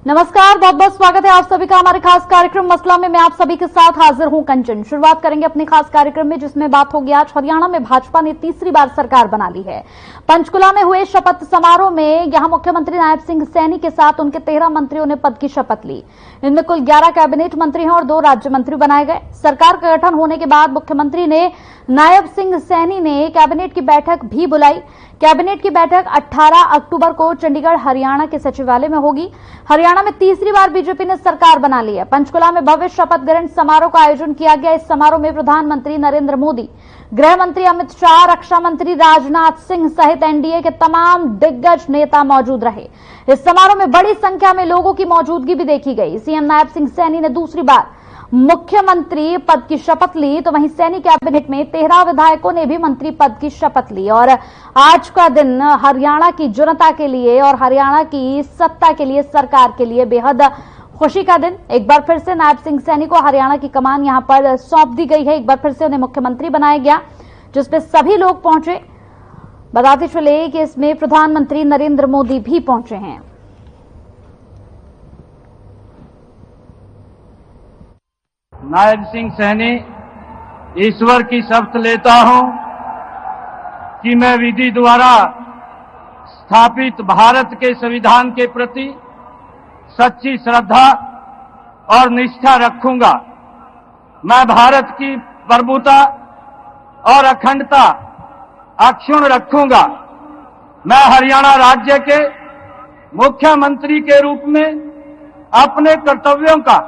नमस्कार, बहुत बहुत स्वागत है आप सभी का हमारे खास कार्यक्रम मसला में। मैं आप सभी के साथ हाजिर हूं कंचन। शुरुआत करेंगे अपने खास कार्यक्रम में, जिसमें बात होगी आज हरियाणा में भाजपा ने तीसरी बार सरकार बना ली है। पंचकुला में हुए शपथ समारोह में यहां मुख्यमंत्री नायब सिंह सैनी के साथ उनके 13 मंत्रियों ने पद की शपथ ली। इनमें कुल 11 कैबिनेट मंत्री हैं और 2 राज्य मंत्री बनाए गए। सरकार का गठन होने के बाद मुख्यमंत्री ने नायब सिंह सैनी ने कैबिनेट की बैठक भी बुलाई। कैबिनेट की बैठक 18 अक्टूबर को चंडीगढ़ हरियाणा के सचिवालय में होगी। हरियाणा में तीसरी बार बीजेपी ने सरकार बना ली है। पंचकुला में भव्य शपथ ग्रहण समारोह का आयोजन किया गया। इस समारोह में प्रधानमंत्री नरेंद्र मोदी, गृह मंत्री अमित शाह, रक्षा मंत्री राजनाथ सिंह सहित एनडीए के तमाम दिग्गज नेता मौजूद रहे। इस समारोह में बड़ी संख्या में लोगों की मौजूदगी भी देखी गई। सीएम नायब सिंह सैनी ने दूसरी बार मुख्यमंत्री पद की शपथ ली, तो वहीं सैनी कैबिनेट में 13 विधायकों ने भी मंत्री पद की शपथ ली। और आज का दिन हरियाणा की जनता के लिए और हरियाणा की सत्ता के लिए, सरकार के लिए बेहद खुशी का दिन। एक बार फिर से नायब सिंह सैनी को हरियाणा की कमान यहां पर सौंप दी गई है। एक बार फिर से उन्हें मुख्यमंत्री बनाया गया, जिसपे सभी लोग पहुंचे। बताते चले कि इसमें प्रधानमंत्री नरेंद्र मोदी भी पहुंचे हैं। नायब सिंह सैनी ईश्वर की शपथ लेता हूं कि मैं विधि द्वारा स्थापित भारत के संविधान के प्रति सच्ची श्रद्धा और निष्ठा रखूंगा। मैं भारत की प्रभुता और अखंडता अक्षुण्ण रखूंगा। मैं हरियाणा राज्य के मुख्यमंत्री के रूप में अपने कर्तव्यों का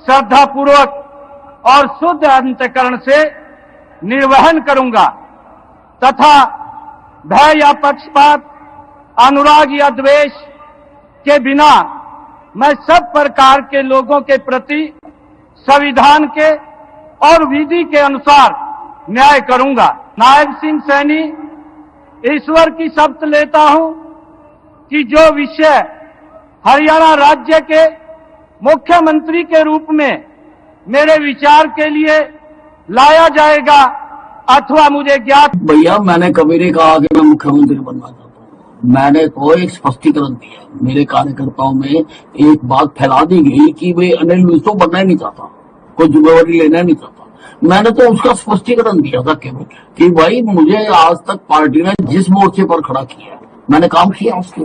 श्रद्धापूर्वक और शुद्ध अंतःकरण से निर्वहन करूंगा तथा भय या पक्षपात, अनुराग या द्वेष के बिना मैं सब प्रकार के लोगों के प्रति संविधान के और विधि के अनुसार न्याय करूंगा। नायब सिंह सैनी ईश्वर की शपथ लेता हूं कि जो विषय हरियाणा राज्य के मुख्यमंत्री के रूप में मेरे विचार के लिए लाया जाएगा अथवा मुझे ज्ञात। भैया, मैंने कभी नहीं कहा कि मैं मुख्यमंत्री बनना चाहता हूँ। मैंने तो एक स्पष्टीकरण दिया। मेरे कार्यकर्ताओं में एक बात फैला दी गई कि वे अनिल विज तो बनना ही नहीं चाहता, कोई जिम्मेवारी लेना नहीं चाहता। मैंने तो उसका स्पष्टीकरण दिया था केवल कि भाई मुझे आज तक पार्टी ने जिस मोर्चे पर खड़ा किया मैंने काम किया, उसके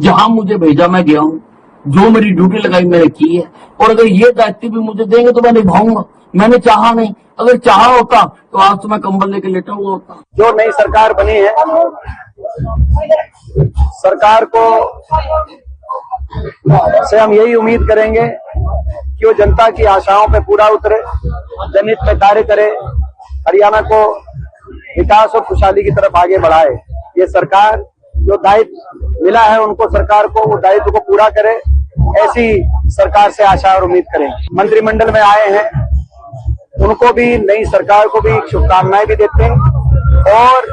जहां मुझे भेजा मैं गया हूँ, जो मेरी ड्यूटी लगाई मैंने की है। और अगर ये दायित्व भी मुझे देंगे तो मैं निभाऊंगा। मैंने चाहा नहीं, अगर चाहा होता तो आज तो मैं कंबल लेके लेटा हुआ होता। जो नई सरकार बनी है, सरकार को से हम यही उम्मीद करेंगे कि वो जनता की आशाओं पे पूरा उतरे, जनहित में कार्य करे, हरियाणा को विकास और खुशहाली की तरफ आगे बढ़ाए। ये सरकार जो दायित्व मिला है उनको, सरकार को वो दायित्व को पूरा करे, ऐसी सरकार से आशा और उम्मीद करें। मंत्रिमंडल में आए हैं उनको भी, नई सरकार को भी शुभकामनाएं भी देते हैं और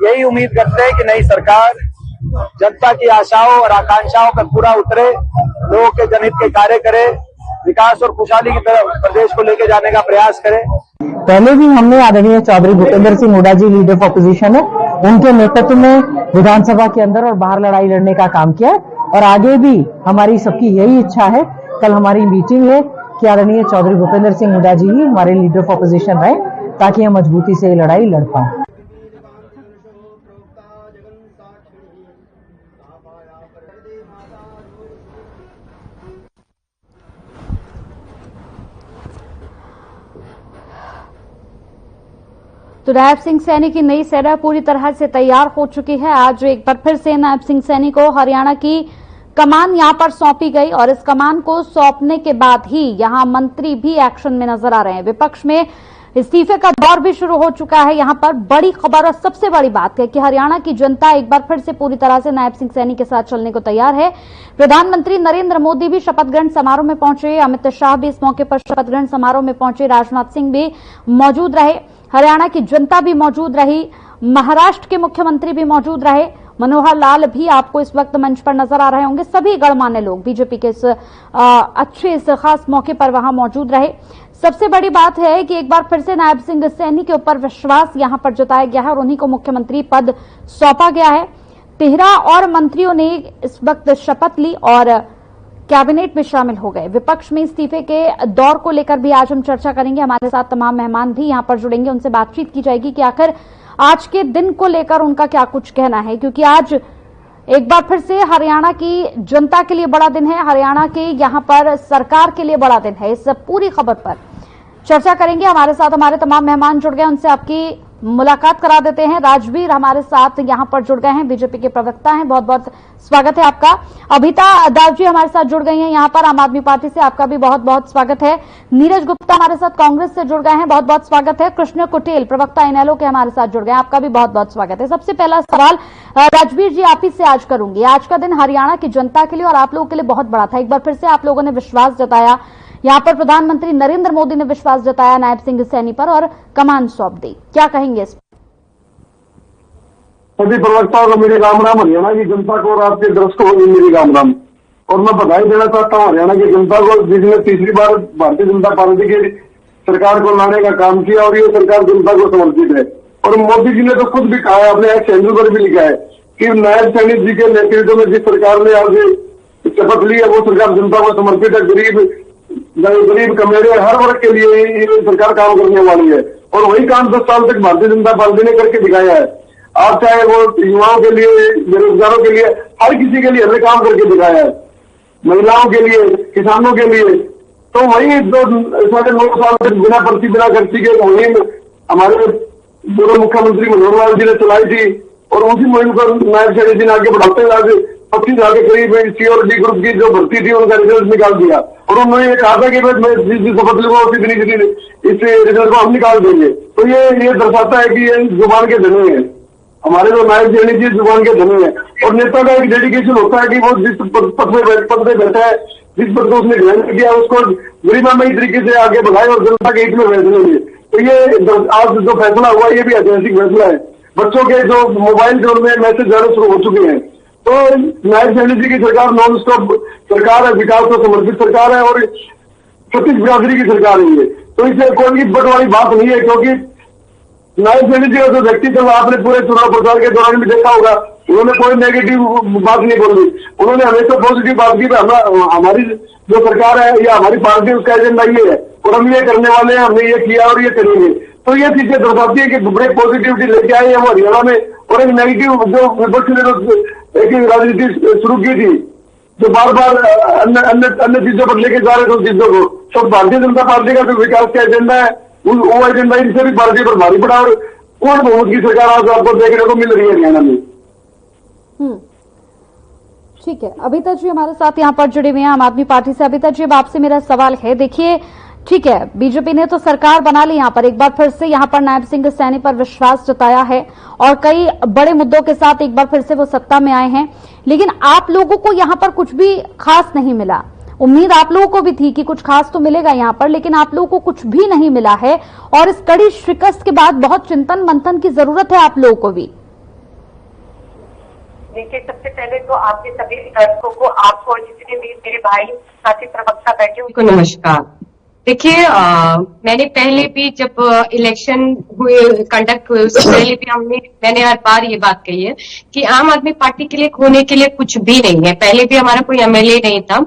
यही उम्मीद करते हैं कि नई सरकार जनता की आशाओं और आकांक्षाओं पर पूरा उतरे, लोगों के जनहित के कार्य करे, विकास और खुशहाली की तरफ प्रदेश को लेकर जाने का प्रयास करे। पहले भी हमने आदरणीय चौधरी भूपेंद्र सिंह हुड्डा जी, लीडर ऑफ ऑपोजिशन है, उनके नेतृत्व में विधानसभा के अंदर और बाहर लड़ाई लड़ने का काम किया और आगे भी हमारी सबकी यही इच्छा है। कल हमारी मीटिंग है कि आदरणीय चौधरी भूपेंद्र सिंह हुड्डा जी ही हमारे लीडर ऑफ ऑपोजिशन रहे, ताकि हम मजबूती से लड़ाई लड़ पाए। तो नायब सिंह सैनी की नई सेना पूरी तरह से तैयार हो चुकी है। आज एक बार फिर से नायब सिंह सैनी को हरियाणा की कमान यहां पर सौंपी गई और इस कमान को सौंपने के बाद ही यहां मंत्री भी एक्शन में नजर आ रहे हैं। विपक्ष में इस्तीफे का दौर भी शुरू हो चुका है। यहां पर बड़ी खबर और सबसे बड़ी बात है कि हरियाणा की जनता एक बार फिर से पूरी तरह से नायब सिंह सैनी के साथ चलने को तैयार है। प्रधानमंत्री नरेंद्र मोदी भी शपथ ग्रहण समारोह में पहुंचे, अमित शाह भी इस मौके पर शपथ ग्रहण समारोह में पहुंचे, राजनाथ सिंह भी मौजूद रहे, हरियाणा की जनता भी मौजूद रही, महाराष्ट्र के मुख्यमंत्री भी मौजूद रहे, मनोहर लाल भी आपको इस वक्त मंच पर नजर आ रहे होंगे। सभी गणमान्य लोग बीजेपी के इस खास मौके पर वहां मौजूद रहे। सबसे बड़ी बात है कि एक बार फिर से नायब सिंह सैनी के ऊपर विश्वास यहां पर जताया गया है और उन्हीं को मुख्यमंत्री पद सौंपा गया है। 13 और मंत्रियों ने इस वक्त शपथ ली और कैबिनेट में शामिल हो गए। विपक्ष में इस्तीफे के दौर को लेकर भी आज हम चर्चा करेंगे। हमारे साथ तमाम मेहमान भी यहां पर जुड़ेंगे, उनसे बातचीत की जाएगी कि आखिर आज के दिन को लेकर उनका क्या कुछ कहना है, क्योंकि आज एक बार फिर से हरियाणा की जनता के लिए बड़ा दिन है, हरियाणा के यहां पर सरकार के लिए बड़ा दिन है। इस पूरी खबर पर चर्चा करेंगे। हमारे साथ हमारे तमाम मेहमान जुड़ गए, उनसे आपकी मुलाकात करा देते हैं। राजवीर हमारे साथ यहां पर जुड़ गए हैं, बीजेपी के प्रवक्ता हैं, बहुत बहुत स्वागत है आपका। अभिता दास जी हमारे साथ जुड़ गई हैं यहां पर आम आदमी पार्टी से, आपका भी बहुत बहुत स्वागत है। नीरज गुप्ता हमारे साथ कांग्रेस से जुड़ गए हैं, बहुत बहुत स्वागत है। कृष्ण कुटेल प्रवक्ता इनेलो के हमारे साथ जुड़ गए हैं, आपका भी बहुत बहुत स्वागत है। सबसे पहला सवाल राजवीर जी आप ही से आज करूंगी। आज का दिन हरियाणा की जनता के लिए और आप लोगों के लिए बहुत बड़ा था। एक बार फिर से आप लोगों ने विश्वास जताया, यहां पर प्रधानमंत्री नरेंद्र मोदी ने विश्वास जताया नायब सिंह सैनी पर और कमान सौंप दी, क्या कहेंगे इस? सभी प्रवक्ताओं को मेरी राम राम, हरियाणा की जनता को और आपके दर्शकों को मेरी राम राम। और मैं बधाई देना चाहता हूं हरियाणा की जनता को, जिसने तीसरी बार भारतीय जनता पार्टी की सरकार को लाने का काम किया और ये सरकार जनता को समर्पित है। और मोदी जी ने तो खुद भी कहा है, अपने एक्स हैंडल पर भी लिखा है कि नायब सैनी जी के नेतृत्व में जिस सरकार ने आज शपथ ली है वो सरकार जनता को समर्पित है। गरीब कमेरे हर वर्ग के लिए ये सरकार काम करने वाली है और वही काम 10 साल तक भारतीय जनता पार्टी ने करके दिखाया है। आप चाहे वो युवाओं के लिए, बेरोजगारों के लिए, हर किसी के लिए हमने काम करके दिखाया है, महिलाओं के लिए, किसानों के लिए। तो वही 9.5 साल तक बिना पर्ची बिना खर्ची के मुहिम हमारे पूर्व मुख्यमंत्री मनोहर लाल जी ने चलाई थी और उसी मुहिम को नायब सैनी जी ने आगे बढ़ाते हुए आज 25 लाख के करीब सी और डी ग्रुप की जो भर्ती थी उनका रिजल्ट निकाल दिया। और उन्होंने ये कहा था कि मैं जिस शपथ लूंगा उसी दिन इस रिजल्ट को हम निकाल देंगे। तो ये दर्शाता है कि ये जुबान के धनी है, हमारे जो नायब सैनी जी जुबान के धनी है। और नेता का एक डेडिकेशन होता है कि वो जिस पद पे बैठा है, जिस पद को उसने ग्रहण किया उसको गरिमामयी तरीके से आगे बढ़ाए और जनता के हित में फैसले लिए। तो ये आज जो फैसला हुआ ये भी ऐतिहासिक फैसला है। बच्चों के जो मोबाइल जो उनमें मैसेज जाना शुरू हो चुके हैं। तो नायब सैनी जी की सरकार नॉन स्टॉप सरकार है, विकास को समर्पित सरकार है और छत्तीस बिरादरी की सरकार है ये। तो इसे कोई बट वाली बात नहीं है, क्योंकि नायब सैनी जी का जो व्यक्तित्व आपने पूरे चुनाव प्रचार के दौरान भी देखा होगा, उन्होंने कोई नेगेटिव बात नहीं बोली, उन्होंने हमेशा पॉजिटिव बात की। हमारी जो सरकार है या हमारी पार्टी उसका एजेंडा ये है और हम ये करने वाले हैं, हमने ये किया और ये करेंगे। तो ये चीजें दर्शाती है कि बड़े पॉजिटिविटी लेके आए हैं वो हरियाणा में। और एक नेगेटिव जो विपक्ष ने एक राजनीति शुरू की थी जो बार बार अन्य चीजों पर लेके जा रहे थे उन चीजों को, तो भारतीय जनता पार्टी का जो विकास का एजेंडा है वो एजेंडा इनसे भी पार्टी पर भारी पड़ा और पूर्ण बहुमत की सरकार आज आपको देखने को मिल रही है हरियाणा में। ठीक है, अभिता जी हमारे साथ यहाँ पर जुड़े हुए हैं आम आदमी पार्टी से। अभिता जी अब आपसे मेरा सवाल है, देखिए ठीक है बीजेपी ने तो सरकार बना ली, यहाँ पर एक बार फिर से यहाँ पर नायब सिंह सैनी पर विश्वास जताया है और कई बड़े मुद्दों के साथ एक बार फिर से वो सत्ता में आए हैं, लेकिन आप लोगों को यहाँ पर कुछ भी खास नहीं मिला। उम्मीद आप लोगों को भी थी कि कुछ खास तो मिलेगा यहाँ पर, लेकिन आप लोगों को कुछ भी नहीं मिला है और इस कड़ी शिकस्त के बाद बहुत चिंतन मंथन की जरूरत है आप लोगों को भी। देखिए सबसे पहले तो आपके सभी दर्शकों को, आपको और जितने भी मेरे भाई साथी प्रवक्ता बैठे उनको नमस्कार। देखिए मैंने पहले भी जब इलेक्शन हुए कंडक्ट हुए उससे पहले भी मैंने हर बार ये बात कही है कि आम आदमी पार्टी के लिए खोने के लिए कुछ भी नहीं है। पहले भी हमारा कोई एमएलए नहीं था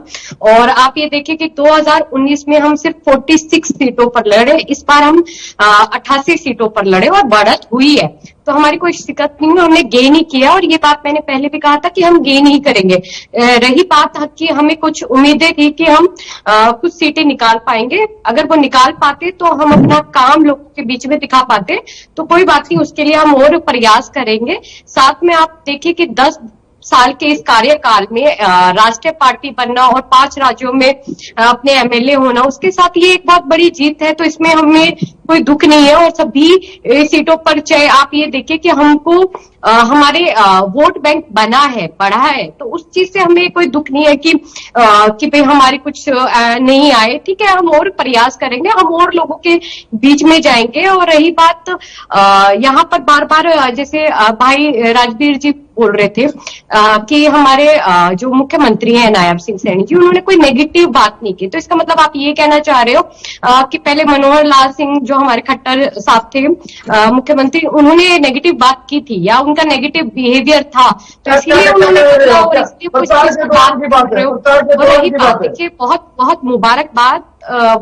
और आप ये देखिए कि 2019 में हम सिर्फ 46 सीटों पर लड़े, इस बार हम 88 सीटों पर लड़े और बढ़त हुई है। तो हमारी कोई शिकस्त नहीं है, हमने गेन ही किया और ये बात मैंने पहले भी कहा था कि हम गेन ही करेंगे। रही बात कि हमें कुछ उम्मीदें थी कि हम कुछ सीटें निकाल पाएंगे, अगर वो निकाल पाते तो हम अपना काम लोगों के बीच में दिखा पाते, तो कोई बात नहीं, उसके लिए हम और प्रयास करेंगे। साथ में आप देखिए कि 10 साल के इस कार्यकाल में राष्ट्रीय पार्टी बनना और 5 राज्यों में अपने एमएलए होना, उसके साथ ये एक बहुत बड़ी जीत है। तो इसमें हमें कोई दुख नहीं है और सभी सीटों पर चाहे आप ये देखिए कि हमको हमारे वोट बैंक बना है, बढ़ा है, तो उस चीज से हमें कोई दुख नहीं है कि भाई हमारे कुछ नहीं आए। ठीक है, हम और प्रयास करेंगे, हम और लोगों के बीच में जाएंगे। और रही बात यहाँ पर बार बार जैसे भाई राजवीर जी बोल रहे थे कि हमारे जो मुख्यमंत्री हैं नायब सिंह सैनी जी, उन्होंने कोई नेगेटिव बात नहीं की। तो इसका मतलब आप ये कहना चाह रहे हो कि पहले मनोहर लाल सिंह जो हमारे खट्टर साहब थे मुख्यमंत्री, उन्होंने नेगेटिव बात की थी या उनका नेगेटिव बिहेवियर था, तो इसलिए उन्होंने और इसलिए कुछ चीज बात कर रहे हो। और रही बात, देखिए बहुत बहुत मुबारकबाद,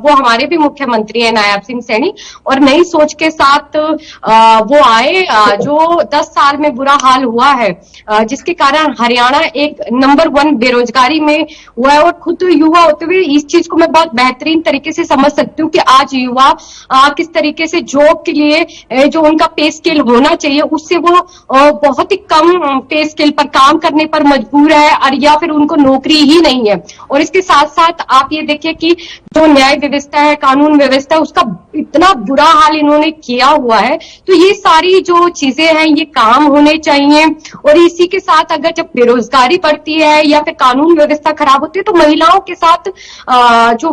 वो हमारे भी मुख्यमंत्री हैं नायब सिंह सैनी, और नई सोच के साथ वो आए। जो 10 साल में बुरा हाल हुआ है, जिसके कारण हरियाणा एक नंबर 1 बेरोजगारी में हुआ है, और खुद युवा होते हुए इस चीज को मैं बहुत बेहतरीन तरीके से समझ सकती हूँ कि आज युवा किस तरीके से जॉब के लिए जो उनका पे स्केल होना चाहिए उससे वो बहुत ही कम पे स्केल पर काम करने पर मजबूर है, और या फिर उनको नौकरी ही नहीं है। और इसके साथ साथ आप ये देखिए कि जो न्याय व्यवस्था है, कानून व्यवस्था है, उसका इतना बुरा हाल इन्होंने किया हुआ है। तो ये सारी जो चीजें हैं ये काम होने चाहिए। और इसी के साथ अगर जब बेरोजगारी बढ़ती है या फिर कानून व्यवस्था खराब होती है तो महिलाओं के साथ जो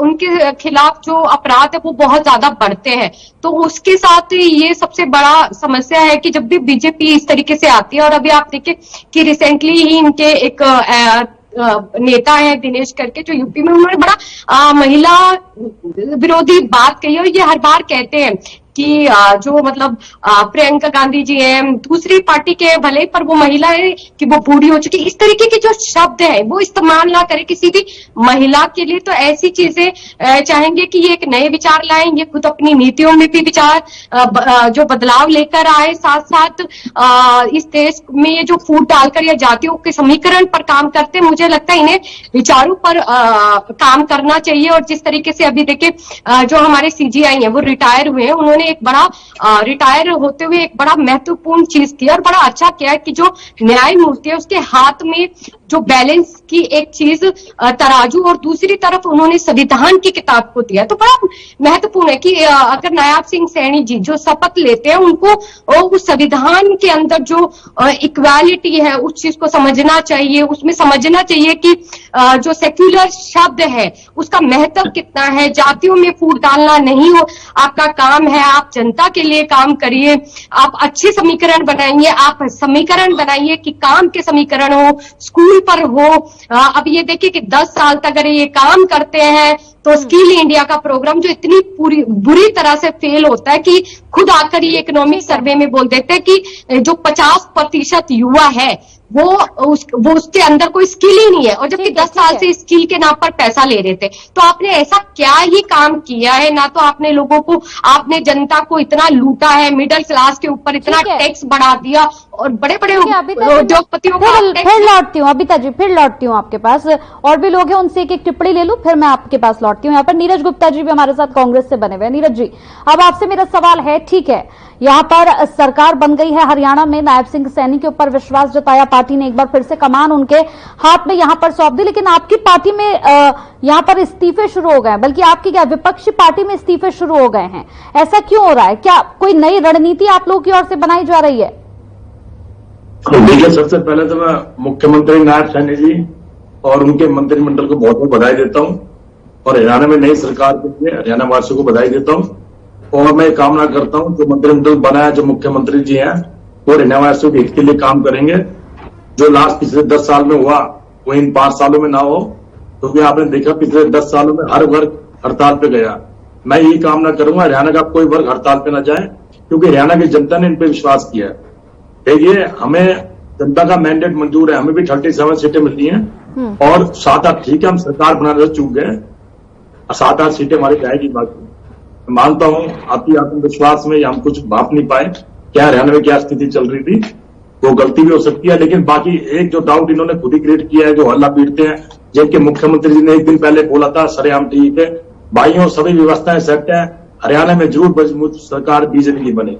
उनके खिलाफ जो अपराध है वो बहुत ज्यादा बढ़ते हैं। तो उसके साथ ये सबसे बड़ा समस्या है कि जब भी बीजेपी इस तरीके से आती है, और अभी आप देखिए कि रिसेंटली ही इनके एक नेता है दिनेश करके जो यूपी में, उन्होंने बड़ा महिला विरोधी बात कही है। और ये हर बार कहते हैं कि जो मतलब प्रियंका गांधी जी हैं दूसरी पार्टी के भले पर वो महिला है कि वो बूढ़ी हो चुकी, इस तरीके के जो शब्द है वो इस्तेमाल ना करे किसी भी महिला के लिए। तो ऐसी चीजें चाहेंगे कि ये एक नए विचार लाएं, ये खुद अपनी नीतियों में भी विचार जो बदलाव लेकर आए। साथ साथ इस देश में ये जो फूट डालकर या जातियों के समीकरण पर काम करते, मुझे लगता है इन्हें विचारों पर काम करना चाहिए। और जिस तरीके से अभी देखिए जो हमारे सीजीआई हैं वो रिटायर हुए हैं, उन्होंने एक बड़ा रिटायर होते हुए एक बड़ा महत्वपूर्ण चीज किया और बड़ा अच्छा किया कि जो न्यायमूर्ति है उसके हाथ में जो बैलेंस की एक चीज तराजू, और दूसरी तरफ उन्होंने संविधान की किताब को दिया। तो बड़ा महत्वपूर्ण है कि अगर नायब सिंह सैनी जी जो शपथ लेते हैं उनको उस संविधान के अंदर जो इक्वालिटी है उस चीज को समझना चाहिए। उसमें समझना चाहिए कि जो सेक्युलर शब्द है उसका महत्व कितना है। जातियों में फूट डालना नहीं हो आपका काम है, आप जनता के लिए काम करिए, आप अच्छे समीकरण बनाइए, आप समीकरण बनाइए कि काम के समीकरण हो, स्कूल पर हो। अब ये देखिए कि 10 साल तक अगर ये काम करते हैं तो स्किल इंडिया का प्रोग्राम जो इतनी बुरी तरह से फेल होता है कि खुद आकर ये इकोनॉमिक सर्वे में बोल देते हैं कि जो 50% युवा है वो उसके अंदर कोई स्किल ही नहीं है, और जबकि 10 साल से स्किल के नाम पर पैसा ले रहे थे। तो आपने ऐसा क्या ही काम किया है? ना तो आपने लोगों को, आपने जनता को इतना लूटा है, मिडिल क्लास के ऊपर इतना टैक्स बढ़ा दिया, और बड़े बड़े उद्योगपतियों को फिर लौटती हूँ अबिता जी, फिर लौटती हूँ आपके पास। और भी लोग हैं, उनसे एक टिप्पणी ले लूं, फिर मैं आपके पास लौटती हूँ। यहाँ पर नीरज गुप्ता जी भी हमारे साथ कांग्रेस से बने हुए हैं। नीरज जी, अब आपसे मेरा सवाल है, ठीक है यहाँ पर सरकार बन गई है हरियाणा में, नायब सिंह सैनी के ऊपर विश्वास जताया, पार्टी ने एक बार फिर से कमान उनके हाथ में यहाँ पर सौंप दी, लेकिन आपकी पार्टी में यहाँ पर इस्तीफे शुरू हो गए, बल्कि आपकी क्या विपक्षी पार्टी में इस्तीफे शुरू हो गए हैं। ऐसा क्यों हो रहा है? क्या कोई नई रणनीति आप लोगों की ओर से बनाई जा रही है? देखिए, सबसे पहले तो मैं मुख्यमंत्री नायब सैनी जी और उनके मंत्रिमंडल को बहुत बहुत बधाई देता हूं, और हरियाणा में नई सरकार के लिए हरियाणा वासियों को बधाई देता हूं। और मैं कामना करता हूं जो मंत्रिमंडल बना है, जो मुख्यमंत्री जी हैं, वो हरियाणा वासियों के हित के लिए काम करेंगे। जो लास्ट पिछले 10 साल में हुआ वो इन 5 सालों में ना हो, क्योंकि आपने देखा पिछले 10 सालों में हर वर्ग हड़ताल पे गया। मैं यही कामना करूंगा हरियाणा का कोई वर्ग हड़ताल पे ना जाए, क्योंकि हरियाणा की जनता ने इन पे विश्वास किया है। देखिए, हमें जनता का मैंडेट मंजूर है, हमें भी 37 सीटें मिलती हैं, और 7-8 ठीक है, हम सरकार बनाने से चूक गए, 7-8 सीटें हमारी जाएगी। बाकी मानता हूं आपकी आत्मविश्वास में हम कुछ भाप नहीं पाए, क्या हरियाणा में क्या स्थिति चल रही थी, वो गलती भी हो सकती है। लेकिन बाकी एक जो डाउट इन्होंने खुद ही क्रिएट किया है, जो हल्ला पीटते हैं, जबकि मुख्यमंत्री जी ने एक दिन पहले बोला था सरेआम टीवी पे, भाइयों सभी व्यवस्थाएं सेट है, हरियाणा में जरूर मजबूत सरकार बीजेपी की बने।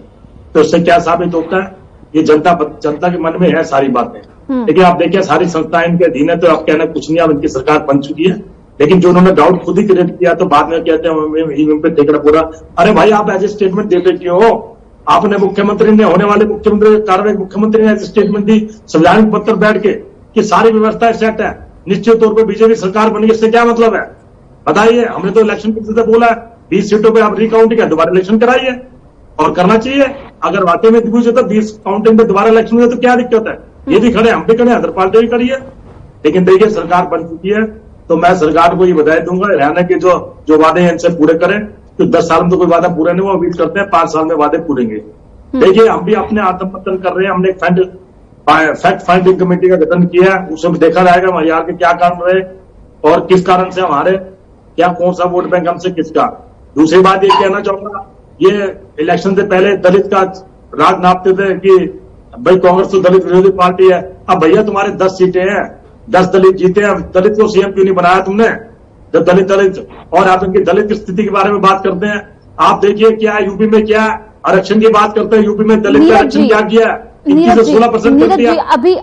तो इससे क्या साबित होता है? ये जनता के मन में है सारी बातें। लेकिन आप देखिए सारी संस्थाएं इनके अधीन है, तो आप कहना कुछ नहीं, अब इनकी सरकार बन चुकी है। लेकिन जो उन्होंने डाउट खुद ही क्रिएट किया, तो बाद में कहते हैं ईवीएम पे ठेकड़ा पूरा। अरे भाई, आप ऐसे स्टेटमेंट देते क्यों हो? आपने मुख्यमंत्री ने, होने वाले मुख्यमंत्री, कार्रवाई मुख्यमंत्री ने ऐसे स्टेटमेंट दी संविधान पत्र बैठ के कि सारी व्यवस्थाएं सेट है, निश्चित तौर पर बीजेपी सरकार बनी। इससे क्या मतलब है बताइए? हमने तो इलेक्शन के बोला है 20 सीटों पर आप रिकाउंटिंग है, दोबारा इलेक्शन कराइए, और करना चाहिए। अगर वाकई में दिग्विजय तो 20 काउंटिंग पे दोबारा इलेक्शन हुए तो क्या दिक्कत है? ये भी खड़े, हम भी खड़े, अदर पार्टी भी खड़ी है। लेकिन देखिए सरकार बन चुकी है, तो मैं सरकार को ये बधाई दूंगा, हरियाणा के जो वादे हैं इनसे पूरे करें। तो 10 साल में तो कोई वादा पूरा नहीं हुआ, उम्मीद करते हैं 5 साल में वादे पूरेंगे। देखिए हम भी अपने आत्मपतन कर रहे हैं। हमने एक फैक्ट फाइंडिंग कमेटी का गठन किया है, उसमें देखा जाएगा यहाँ के क्या कारण रहे और किस कारण से हमारे क्या कौन सा वोट बैंक हमसे किसका। दूसरी बात ये कहना चाहूंगा, ये इलेक्शन से पहले दलित का राग नापते थे कि भाई कांग्रेस तो दलित विरोधी पार्टी है। अब भैया तुम्हारे 10 सीटें हैं, 10 दलित जीते हैं, दलित को सीएम क्यों नहीं बनाया तुमने? जब दलित और आप इनकी दलित की स्थिति के बारे में बात करते हैं, आप देखिए क्या यूपी में क्या आरक्षण की बात करते हैं, यूपी में दलित का आरक्षण क्या किया? 21 से 16% कर दिया। अभी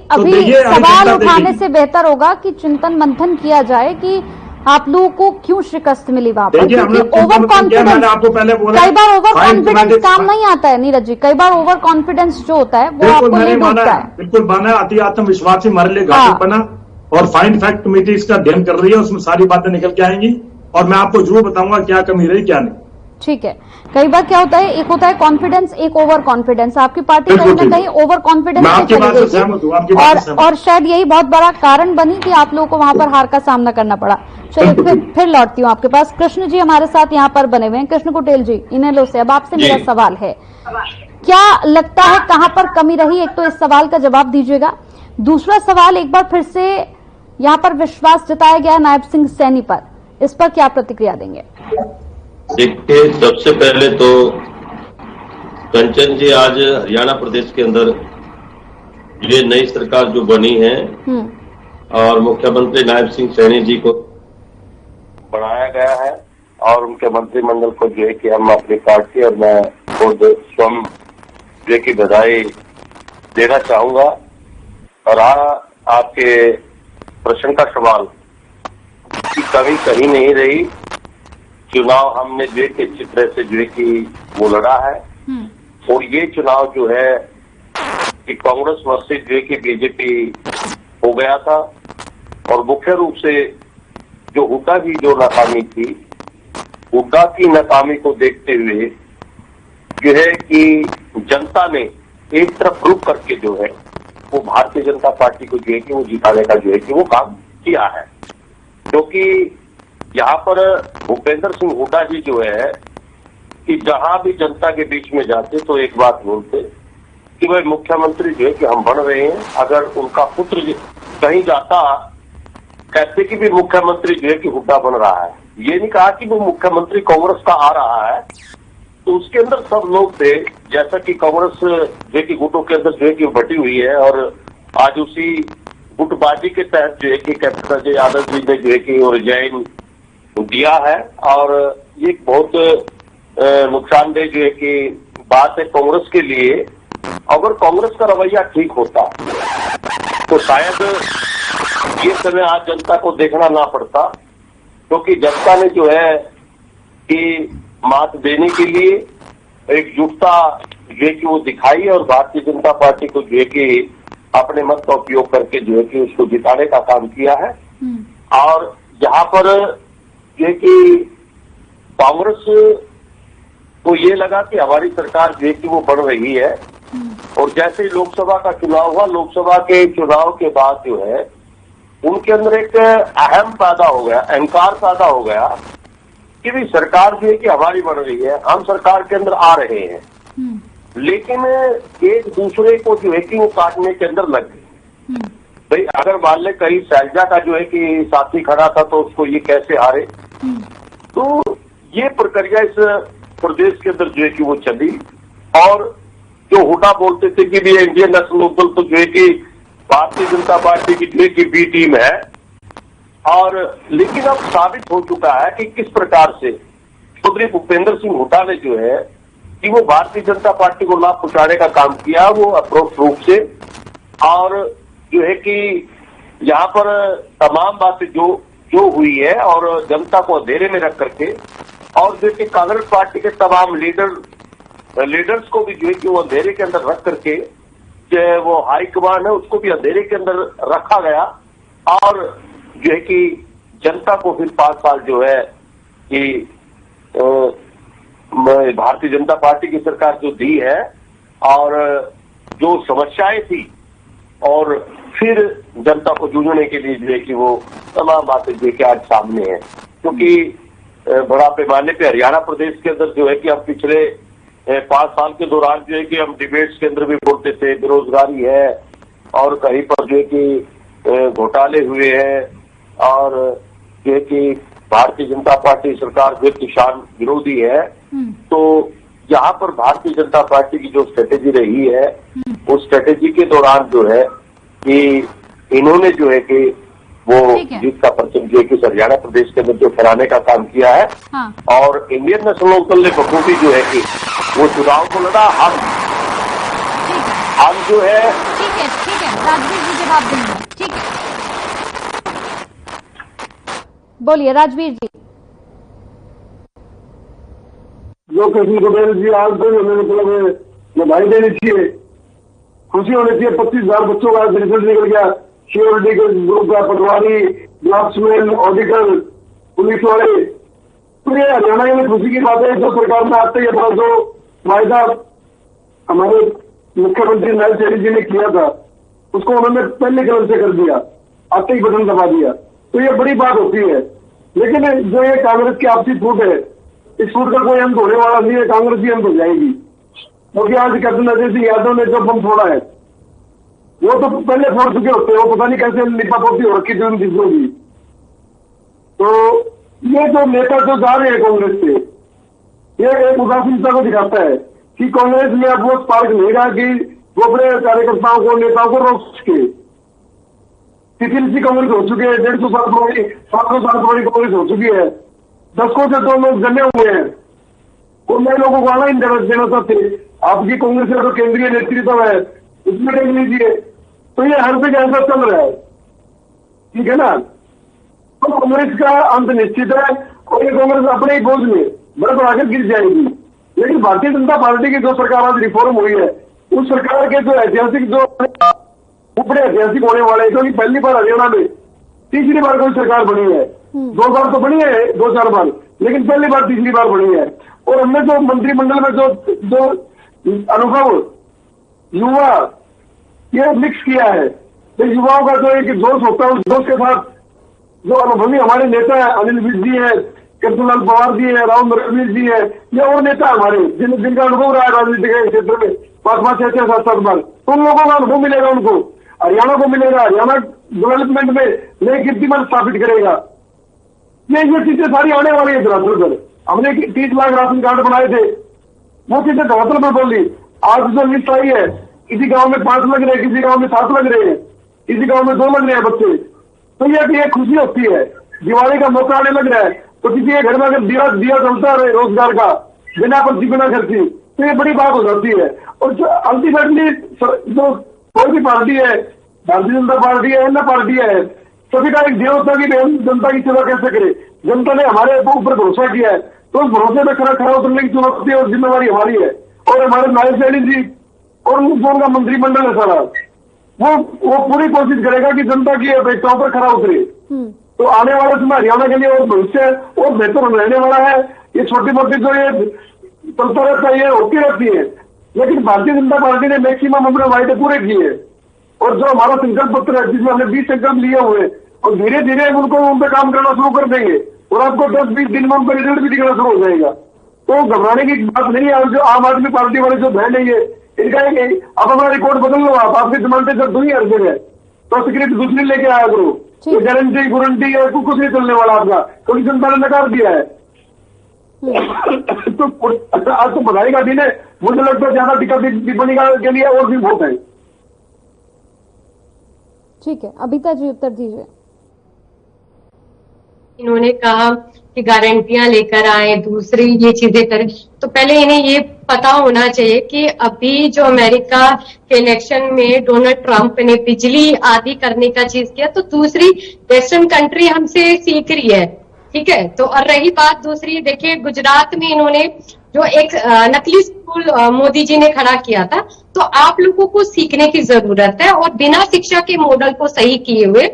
सवाल उठाने से बेहतर होगा कि चिंतन मंथन किया जाए कि आप लोगों को क्यों शिकस्त मिली वहां पर, क्योंकि ओवर कॉन्फिडेंस, आपको पहले बोला, कई बार ओवर कॉन्फिडेंस काम नहीं आता है नीरज जी। कई बार ओवर कॉन्फिडेंस जो होता है वो आपको नहीं डूबता है। बिल्कुल माना, अति आत्मविश्वास ही हमारे लिए घातक बना। और फाइंड फैक्ट कमेटी इसका अध्ययन कर रही है, उसमें सारी बातें निकल के आएंगी और मैं आपको जरूर बताऊंगा क्या कमी रही क्या नहीं। ठीक है। कई बार क्या होता है, एक होता है कॉन्फिडेंस, एक ओवर कॉन्फिडेंस। आपकी पार्टी कहीं ना कहीं ओवर कॉन्फिडेंस में चली गई थी और शायद यही बहुत बड़ा कारण बनी कि आप लोगों को वहां पर हार का सामना करना पड़ा। चलिए फिर लौटती हूँ आपके पास। कृष्ण जी हमारे साथ यहाँ पर बने हुए हैं। कृष्ण कुटेल जी इनेलो से। अब आपसे मेरा सवाल है, क्या लगता है कहाँ पर कमी रही? एक तो इस सवाल का जवाब दीजिएगा। दूसरा सवाल, एक बार फिर से यहाँ पर विश्वास जताया गया नायब सिंह सैनी पर, इस पर क्या प्रतिक्रिया देंगे? देखिए, सबसे पहले तो कंचन जी, आज हरियाणा प्रदेश के अंदर ये नई सरकार जो बनी है और मुख्यमंत्री नायब सिंह सैनी जी को बनाया गया है और उनके मंत्रिमंडल को जो है कि हम अपनी पार्टी और मैं खुद स्वयं जो है कि बधाई देना चाहूंगा। और आपके प्रश्न का सवाल की कमी कहीं नहीं रही। चुनाव हमने जो है कि अच्छी तरह से जो है कि वो लड़ा है और ये चुनाव जो है कि कांग्रेस वर्सेस जो है कि बीजेपी हो गया था। और मुख्य रूप से जो हुड्डा की जो नाकामी थी, हुड्डा की नाकामी को देखते हुए जो है कि जनता ने एक तरफ रुक करके जो है वो भारतीय जनता पार्टी को जो है कि वो जिताने का जो है कि वो काम किया है। क्योंकि यहाँ पर भूपेंद्र सिंह हुड्डा जी जो है कि जहां भी जनता के बीच में जाते तो एक बात बोलते कि भाई मुख्यमंत्री जो है कि हम बन रहे हैं। अगर उनका पुत्र कहीं जाता, कहते कि भी मुख्यमंत्री जो है कि हुड्डा बन रहा है। ये नहीं कहा कि वो मुख्यमंत्री कांग्रेस का आ रहा है। तो उसके अंदर सब लोग थे, जैसा कि कांग्रेस जो है कि गुटों के अंदर जो है कि बटी हुई है और आज उसी गुटबाजी के तहत जो है कि कैप्टन अजय यादव जी ने जो है कि रिजाइन दिया है। और ये बहुत नुकसानदेह जो है कि बात है कांग्रेस के लिए। अगर कांग्रेस का रवैया ठीक होता तो शायद ये समय आज जनता को देखना ना पड़ता, क्योंकि जनता ने जो है कि मात देने के लिए एकजुटता जो है कि वो दिखाई और भारतीय जनता पार्टी को जो है कि अपने मत का उपयोग करके जो है कि उसको जिताने का काम किया है। और यहाँ पर जो है कि कांग्रेस को ये लगा कि हमारी सरकार जो है कि वो बढ़ रही है। और जैसे ही लोकसभा का चुनाव हुआ, लोकसभा के चुनाव के बाद जो है उनके अंदर एक अहम पैदा हो गया, अहंकार पैदा हो गया कि भी सरकार जो है कि हमारी बढ़ रही है, हम सरकार के अंदर आ रहे हैं। लेकिन एक दूसरे को जो है कि वो काटने के अंदर लग गए। भाई अगर मान ले कहीं शैलजा का जो है कि साथी खड़ा था तो उसको ये कैसे हारे। तो ये प्रक्रिया इस प्रदेश के अंदर जो है कि वो चली। और जो हुड्डा बोलते थे कि भी इंडियन नेशनल लोकदल तो जो है कि भारतीय जनता पार्टी की जो है कि बी टीम है। और लेकिन अब साबित हो चुका है कि किस प्रकार से चौधरी भूपेंद्र सिंह हुड्डा ने जो है कि वो भारतीय जनता पार्टी को लाभ पहुंचाने का काम किया, वो अप्रोच रूप से। और जो है कि यहाँ पर तमाम बातें जो हुई है और जनता को अंधेरे में रख करके, और जो कि कांग्रेस पार्टी के तमाम लीडर्स को भी जो है कि वो अंधेरे के अंदर रख करके, जो वो हाईकमान है उसको भी अंधेरे के अंदर रखा गया। और जो है कि जनता को फिर 5 साल जो है कि भारतीय जनता पार्टी की सरकार जो दी है और जो समस्याएं थी और फिर जनता को जूझने के लिए जो है कि वो तमाम बातें जो है कि आज सामने है। क्योंकि बड़ा पैमाने पे हरियाणा प्रदेश के अंदर जो है कि हम पिछले 5 साल के दौरान जो है कि हम डिबेट्स के अंदर भी बोलते थे बेरोजगारी है और कहीं पर जो है कि घोटाले हुए हैं और जो है कि भारतीय जनता पार्टी सरकार जो किसान विरोधी है। तो यहाँ पर भारतीय जनता पार्टी की जो स्ट्रेटेजी रही है उस स्ट्रेटेजी के दौरान जो है कि इन्होंने जो है कि वो जीत का परचम जो है कि हरियाणा प्रदेश के अंदर जो फहराने का काम किया है। हाँ। और इंडियन नेशनल लोकदल ने बखूबी जो है कि वो चुनाव को लड़ा। हम जो है ठीक है राजवीर जी जवाब देंगे। ठीक है, बोलिए राजवीर जी। जो कृष्ण पटेल जी आज तो हमें मतलब बधाई देनी चाहिए, खुशी होनी चाहिए। 25,000 बच्चों का रिजल्ट निकल गया। सिक्योरिटी के ग्रुप का पटवारी, ड्राफ्ट्समैन, ऑडिटर, पुलिस वाले, तो ये हरियाणा के लिए खुशी की बात है। जो सरकार में आते ही अपना जो वायदा हमारे मुख्यमंत्री नायब सैनी जी ने किया था उसको उन्होंने पहले कलम से कर दिया, आते ही बटन दबा दिया, तो ये बड़ी बात होती है। लेकिन जो ये कांग्रेस की आपसी फूट है, इस फूट का कोई अंत होने वाला नहीं है। कांग्रेस ही अंत हो जाएगी, क्योंकि आज कैप्टन अजय सिंह यादव ने जो बम फोड़ा है वो तो पहले फोड़ चुके होते हैं। वो पता नहीं कैसे लिपापोती हो रखी थी उन चीजों की। तो ये जो नेता जो जा रहे हैं कांग्रेस से, ये एक उदासीनता को दिखाता है कि कांग्रेस में अब वो स्पार्क नहीं रहा कि वो अपने कार्यकर्ताओं को, नेताओं को रोक सके। तिथिल सी कांग्रेस हो चुकी है, 150 साल पुरानी, 700 साल पुरानी कांग्रेस हो चुकी है। दशकों से 2 लोग जमे हुए हैं, वो नए लोगों को आना ही देना चाहते। आपकी कांग्रेस का जो केंद्रीय नेतृत्व है उसमें देख लीजिए, तो ये हर जगह ऐसा चल रहा है। ठीक है ना, तो कांग्रेस का अंत निश्चित है और ये कांग्रेस अपने ही बोझ में बरफ आकर गिर जाएगी। लेकिन भारतीय जनता पार्टी की जो सरकार आज रिफॉर्म हुई है, उस सरकार के जो ऐतिहासिक जो ऊपरे ऐतिहासिक होने वाले हैं, क्योंकि पहली बार हरियाणा में तीसरी बार कोई सरकार बनी है। 2 बार तो बनी है, 2-4 बार, लेकिन पहली बार तीसरी बार बनी है। और हमने जो मंत्रिमंडल में जो अनुभव युवा ये मिक्स किया है, तो युवाओं का जो एक जोश होता है, उस जोश के साथ जो अनुभवी हमारे नेता है, अनिल विज जी है, कृष्णलाल पवार जी है, राव नरवीर जी है, ये और नेता हमारे जिनका अनुभव रहा है राजनीति के क्षेत्र में 5-5, 6-6, 7-7 बार, तो उन लोगों का अनुभव मिलेगा उनको, हरियाणा को मिलेगा। हरियाणा डेवलपमेंट में नए कीर्तिमान स्थापित करेगा। ये चीजें सारी आने वाली है धरातल पर। हमने 30 लाख राशन कार्ड बनाए थे, वो चीजें धरातल पर बोली। आज जो लिस्ट आई है, किसी गांव में 5 लग रहे हैं, किसी गांव में 7 लग रहे हैं, किसी गांव में 2 लग रहे हैं बच्चे, तो ये खुशी होती है। दिवाली का मौका आने लग रहा है, तो किसी के घर में अगर दिया चलता रहे रोजगार का बिना पर्ची बिना खर्ची, तो ये बड़ी बात हो जाती है। और जो अल्टीमेटली जो कोई भी पार्टी है, भारतीय जनता पार्टी है, अन्य पार्टी है, सभी का एक ध्येय होता है कि हम जनता की सेवा कैसे करें। जनता ने हमारे ऊपर भरोसा किया है, तो उस भरोसे में खरा उतरने की चुनौती और जिम्मेवारी हमारी है। और हमारे नायब सैनी जी और उनका मंत्रिमंडल है सारा, वो पूरी कोशिश करेगा कि जनता की अपेक्षाओं पर खरा उतरे। तो आने वाले समय हरियाणा के लिए और भविष्य और बेहतर रहने वाला है। ये छोटी मोटी जो ये चलता रहता है, ये होती रहती है, लेकिन भारतीय जनता पार्टी ने मैक्सिमम अपने वायदे पूरे किए। और जो हमारा संकल्प पत्र है, जिसमें हमने 20 संकल्प लिए हुए, और धीरे धीरे उन पर काम करना शुरू कर देंगे और आपको 10-20 दिन में उनका रिजल्ट भी दिखना शुरू हो जाएगा। तो घबराने की बात नहीं है। जो आम आदमी पार्टी वाले जो बहन है, ये इनका आप अपना रिकॉर्ड बदल लो, आपकी जमानतें जब दुई हर जगह, तो स्क्रिप्ट दूसरी लेके आया करो। तो गारंटी या कुछ नहीं चलने वाला आपका, क्योंकि जनता ने नकार दिया है। तो आज तो बधाई का दिन है। मुझे लगता है ज्यादा टिप्पणी के लिए और भी बहुत है। ठीक है, अबिता जी उत्तर दीजिए। इन्होंने कहा कि गारंटियां लेकर आए, दूसरी ये चीजें करें, तो पहले इन्हें ये पता होना चाहिए कि अभी जो अमेरिका के इलेक्शन में डोनाल्ड ट्रंप ने बिजली आदि करने का चीज किया, तो दूसरी वेस्टर्न कंट्री हमसे सीख रही है। ठीक है, तो और रही बात दूसरी, देखिए गुजरात में इन्होंने जो एक नकली स्कूल मोदी जी ने खड़ा किया था, तो आप लोगों को सीखने की जरूरत है। और बिना शिक्षा के मॉडल को सही किए हुए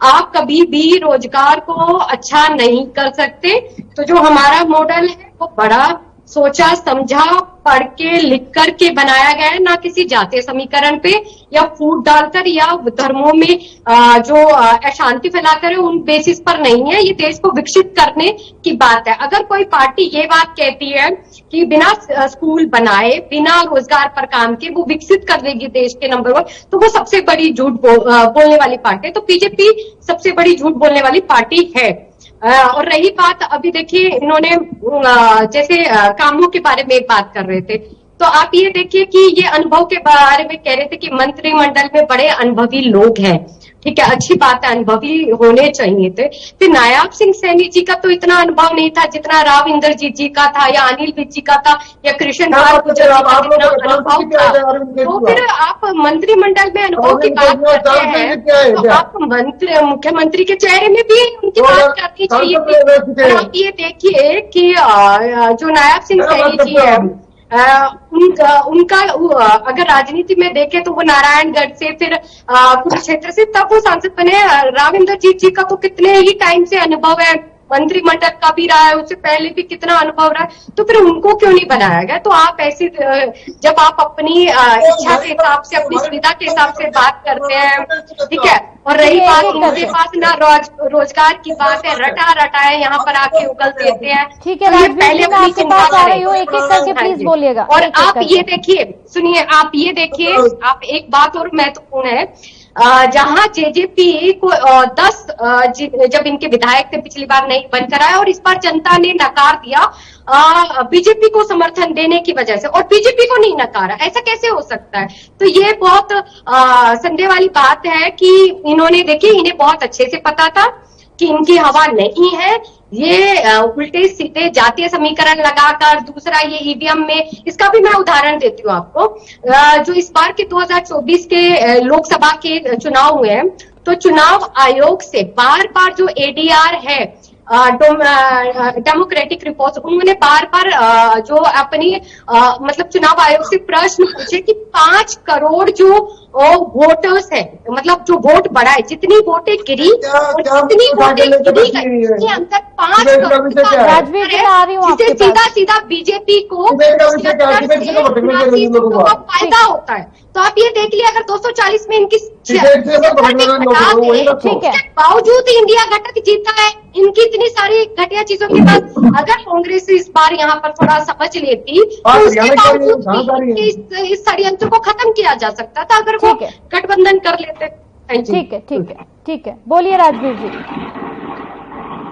आप कभी भी रोजगार को अच्छा नहीं कर सकते। तो जो हमारा मॉडल है वो बड़ा सोचा समझा पढ़ के लिख कर के बनाया गया है, ना किसी जातीय समीकरण पे या फूट डालकर या धर्मों में जो अशांति फैलाकर है उन बेसिस पर नहीं है। ये देश को विकसित करने की बात है। अगर कोई पार्टी ये बात कहती है कि बिना स्कूल बनाए, बिना रोजगार पर काम किए वो विकसित कर देगी देश के नंबर 1, तो वो सबसे बड़ी झूठ बोलने वाली पार्टी है। तो बीजेपी सबसे बड़ी झूठ बोलने वाली पार्टी है। और रही बात, अभी देखिए इन्होंने जैसे कामों के बारे में बात कर रहे थे, तो आप ये देखिए कि ये अनुभव के बारे में कह रहे थे कि मंत्रिमंडल में बड़े अनुभवी लोग हैं। ठीक है, अच्छी बात है, अनुभवी होने चाहिए थे। फिर नायाब सिंह सैनी जी का तो इतना अनुभव नहीं था जितना राव इंद्रजीत जी का था, या अनिल विज जी का था, या कृष्ण लाल गुर्जर जी का जितना अनुभव था। तो फिर आप मंत्रिमंडल में अनुभव की बात करते हैं, तो आप मुख्यमंत्री के चेहरे में भी उनकी बात करनी चाहिए थी। आप ये देखिए कि जो नायाब सिंह सैनी जी है, उनका अगर राजनीति में देखें तो वो नारायणगढ़ से, फिर कुरुक्षेत्र से, तब वो सांसद बने। राव इंद्रजीत जी का तो कितने ही टाइम से अनुभव है, मंत्रिमंडल का भी रहा है, उससे पहले भी कितना अनुभव रहा है, तो फिर उनको क्यों नहीं बनाया गया? तो आप ऐसी, जब आप अपनी इच्छा के हिसाब से, अपनी सुविधा के हिसाब से बात करते हैं, ठीक है। और रही बात उनके पास ना रोजगार की बात है, रटा है यहाँ पर आके उगल देते हैं। ठीक है, तो पहले अपनी चिंता करें, एक एक करके प्लीज बोलिएगा। और आप ये देखिए, सुनिए, आप ये देखिए, आप एक बात और महत्वपूर्ण है, जहां जेजेपी को 10 जब इनके विधायक थे पिछली बार नहीं बनकर आए, और इस बार जनता ने नकार दिया बीजेपी को समर्थन देने की वजह से, और बीजेपी को नहीं नकारा। ऐसा कैसे हो सकता है? तो ये बहुत संदेह वाली बात है कि इन्होंने, देखिए, इन्हें बहुत अच्छे से पता था कि इनकी हवा नहीं है। ये उल्टे सीधे जातीय समीकरण लगाकर, दूसरा ये ईवीएम में, इसका भी मैं उदाहरण देती हूँ आपको। जो इस बार के 2024 के लोकसभा के चुनाव हुए हैं, तो चुनाव आयोग से बार बार जो एडीआर है, डेमोक्रेटिक रिपोर्ट, उन्होंने बार बार जो अपनी मतलब चुनाव आयोग से प्रश्न पूछे कि 5 करोड़ जो वोटर्स है, मतलब जो वोट बढ़ा है, जितनी वोटें गिरी और जितनी वोटें गिरी गई, इसके अंदर 5 करोड़ जिससे सीधा सीधा बीजेपी को फायदा होता है। तो आप ये देख लिया, अगर 240 में इनकी बावजूद इंडिया घटक जीता है, इनकी इतनी सारी घटिया चीजों के बाद, अगर कांग्रेस इस बार यहाँ पर थोड़ा समझ लेती तो उसके बावजूद इस षड्यंत्र को खत्म किया जा सकता था, अगर वो गठबंधन कर लेते। ठीक है, ठीक है, ठीक है, बोलिए राजवीर जी।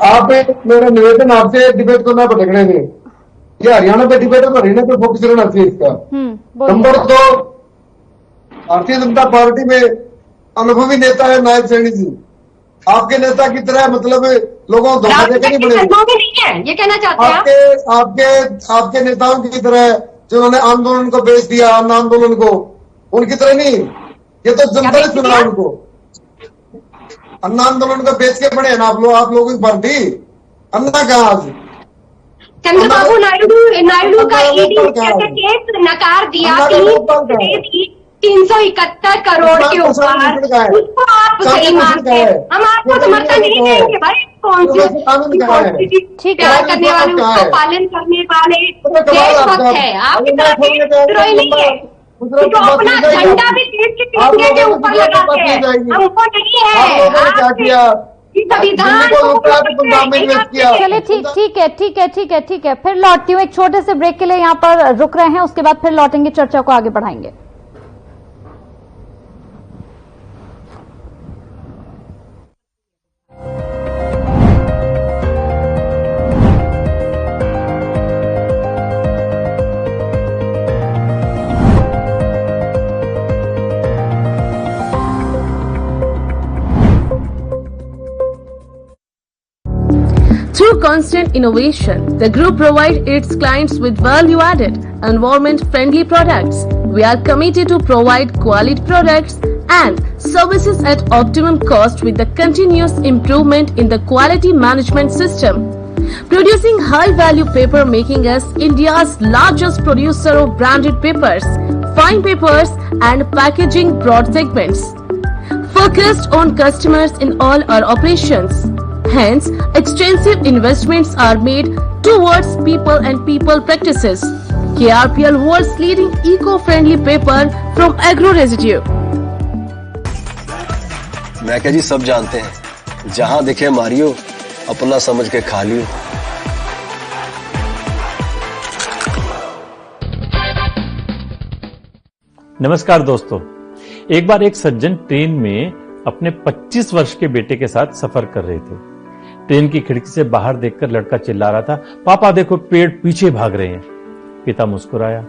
आप, मेरा निवेदन आपसे, डिबेट को ना भटकने दें। ये हरियाणा पे डिबेट है, हरियाणा पे फोकस रहना चाहिए इसका। नंबर 2, भारतीय जनता पार्टी में अनुभवी नेता है नायब सैनी जी। आपके नेता की तरह मतलब लोगों को धोखा देकर नहीं बने, ये कहना चाहते हैं आपके नेताओं की तरह जिन्होंने आंदोलन को बेच दिया, अन्ना आंदोलन को, उनकी तरह नहीं। ये तो जनता ने चुना उनको। अन्ना आंदोलन को बेच के बने ना आप लोगों की पार्टी। अन्ना कहाँ आज? चंद्रबाबू नायडू का ईडी केस नकार दिया, 371 करोड़ के ऊपर, उसको आप सही मानते हैं। हम आपको समर्थन नहीं देंगे भाई। कौन सी प्यार करने वाले, उसको पालन करने वाले देशभक्त है, आपकी तरफ विद्रोही नहीं है, तो अपना झंडा भी देश के तिरंगे के ऊपर लगाते हैं। हमको नहीं है संविधान। चलिए, ठीक है, फिर लौटती हूँ। एक छोटे से ब्रेक के लिए यहाँ पर रुक रहे हैं, उसके बाद फिर लौटेंगे, चर्चा को आगे बढ़ाएंगे। Through constant innovation, the group provides its clients with value-added, environment-friendly products. We are committed to provide quality products and services at optimum cost with the continuous improvement in the quality management system. Producing high-value paper, making us India's largest producer of branded papers, fine papers and packaging broad segments. Focused on customers in all our operations. Hence, extensive investments are made towards people and people practices. KRPL world's leading eco-friendly paper from agro residue. मैं क्या जी सब जानते हैं, जहां दिखे Mario, अपना समझ के खा लियो। नमस्कार दोस्तों, एक बार एक सज्जन ट्रेन में अपने 25 वर्ष के बेटे के साथ सफर कर रहे थे। ट्रेन की खिड़की से बाहर देखकर लड़का चिल्ला रहा था, पापा देखो पेड़ पीछे भाग रहे हैं। पिता मुस्कुराया,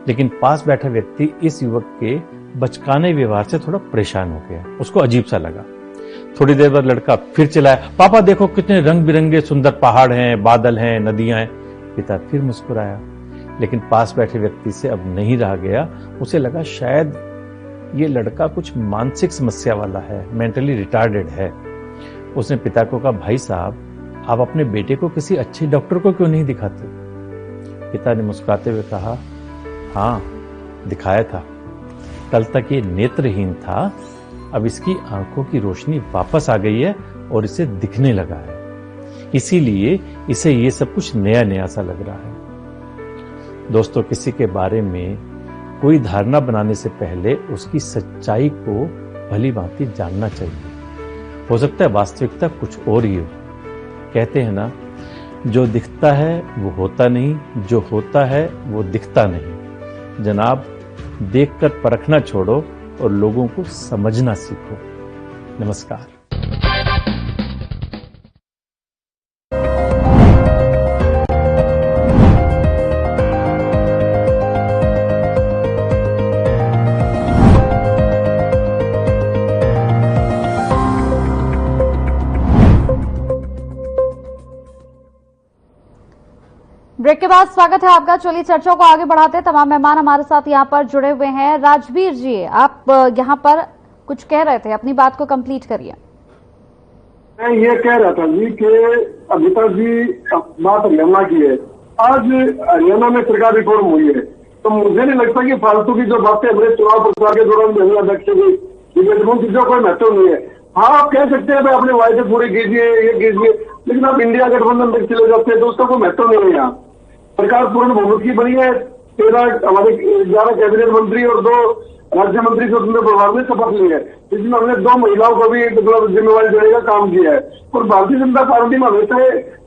लेकिन पास बैठा व्यक्ति इस युवक के बचकाने व्यवहार से थोड़ा परेशान हो गया। उसको अजीब सा लगा। थोड़ी देर बाद लड़का फिर चिल्लाया, पापा देखो कितने रंग बिरंगे सुंदर पहाड़ हैं, बादल हैं, नदियां हैं। पिता फिर मुस्कुराया, लेकिन पास बैठे व्यक्ति से अब नहीं रहा गया। उसे लगा शायद ये लड़का कुछ मानसिक समस्या वाला है, मेंटली रिटार्डेड है। उसने पिता को कहा, भाई साहब आप अपने बेटे को किसी अच्छे डॉक्टर को क्यों नहीं दिखाते? पिता ने मुस्कुराते हुए कहा, हाँ दिखाया था, कल तक ये नेत्रहीन था, अब इसकी आंखों की रोशनी वापस आ गई है और इसे दिखने लगा है, इसीलिए इसे ये सब कुछ नया नया सा लग रहा है। दोस्तों, किसी के बारे में कोई धारणा बनाने से पहले उसकी सच्चाई को भली भांति जानना चाहिए। हो सकता है वास्तविकता कुछ और ही हो। कहते हैं ना, जो दिखता है वो होता नहीं, जो होता है वो दिखता नहीं। जनाब, देखकर परखना छोड़ो और लोगों को समझना सीखो। नमस्कार। ब्रेक के बाद स्वागत है आपका। चलिए चर्चा को आगे बढ़ाते हैं। तमाम मेहमान हमारे साथ यहाँ पर जुड़े हुए हैं। राजवीर जी, आप यहाँ पर कुछ कह रहे थे, अपनी बात को कंप्लीट करिए। मैं ये कह रहा था जी कि अभिता जी बात हरियाणा की है। आज हरियाणा में सरकार रिफॉर्म हुई है, तो मुझे नहीं लगता कि फालतू की जो बातें हमारे चुनाव प्रचार के दौरान अध्यक्ष की चीजों कोई महत्व नहीं है। हाँ, आप कह सकते हैं भाई अपने वायदे पूरे कीजिए, ये कीजिए, लेकिन आप इंडिया गठबंधन तक चले जाते हैं तो उसका कोई महत्व नहीं है। यहाँ सरकार पूर्ण बहुमत की बनी है। 11 हमारे 11 कैबिनेट मंत्री और 2 राज्य मंत्री स्वतंत्र प्रभार में शपथ ली है, जिसमें हमने 2 महिलाओं को भी मतलब जिम्मेवारी देने का काम किया है। और भारतीय जनता पार्टी में हमेशा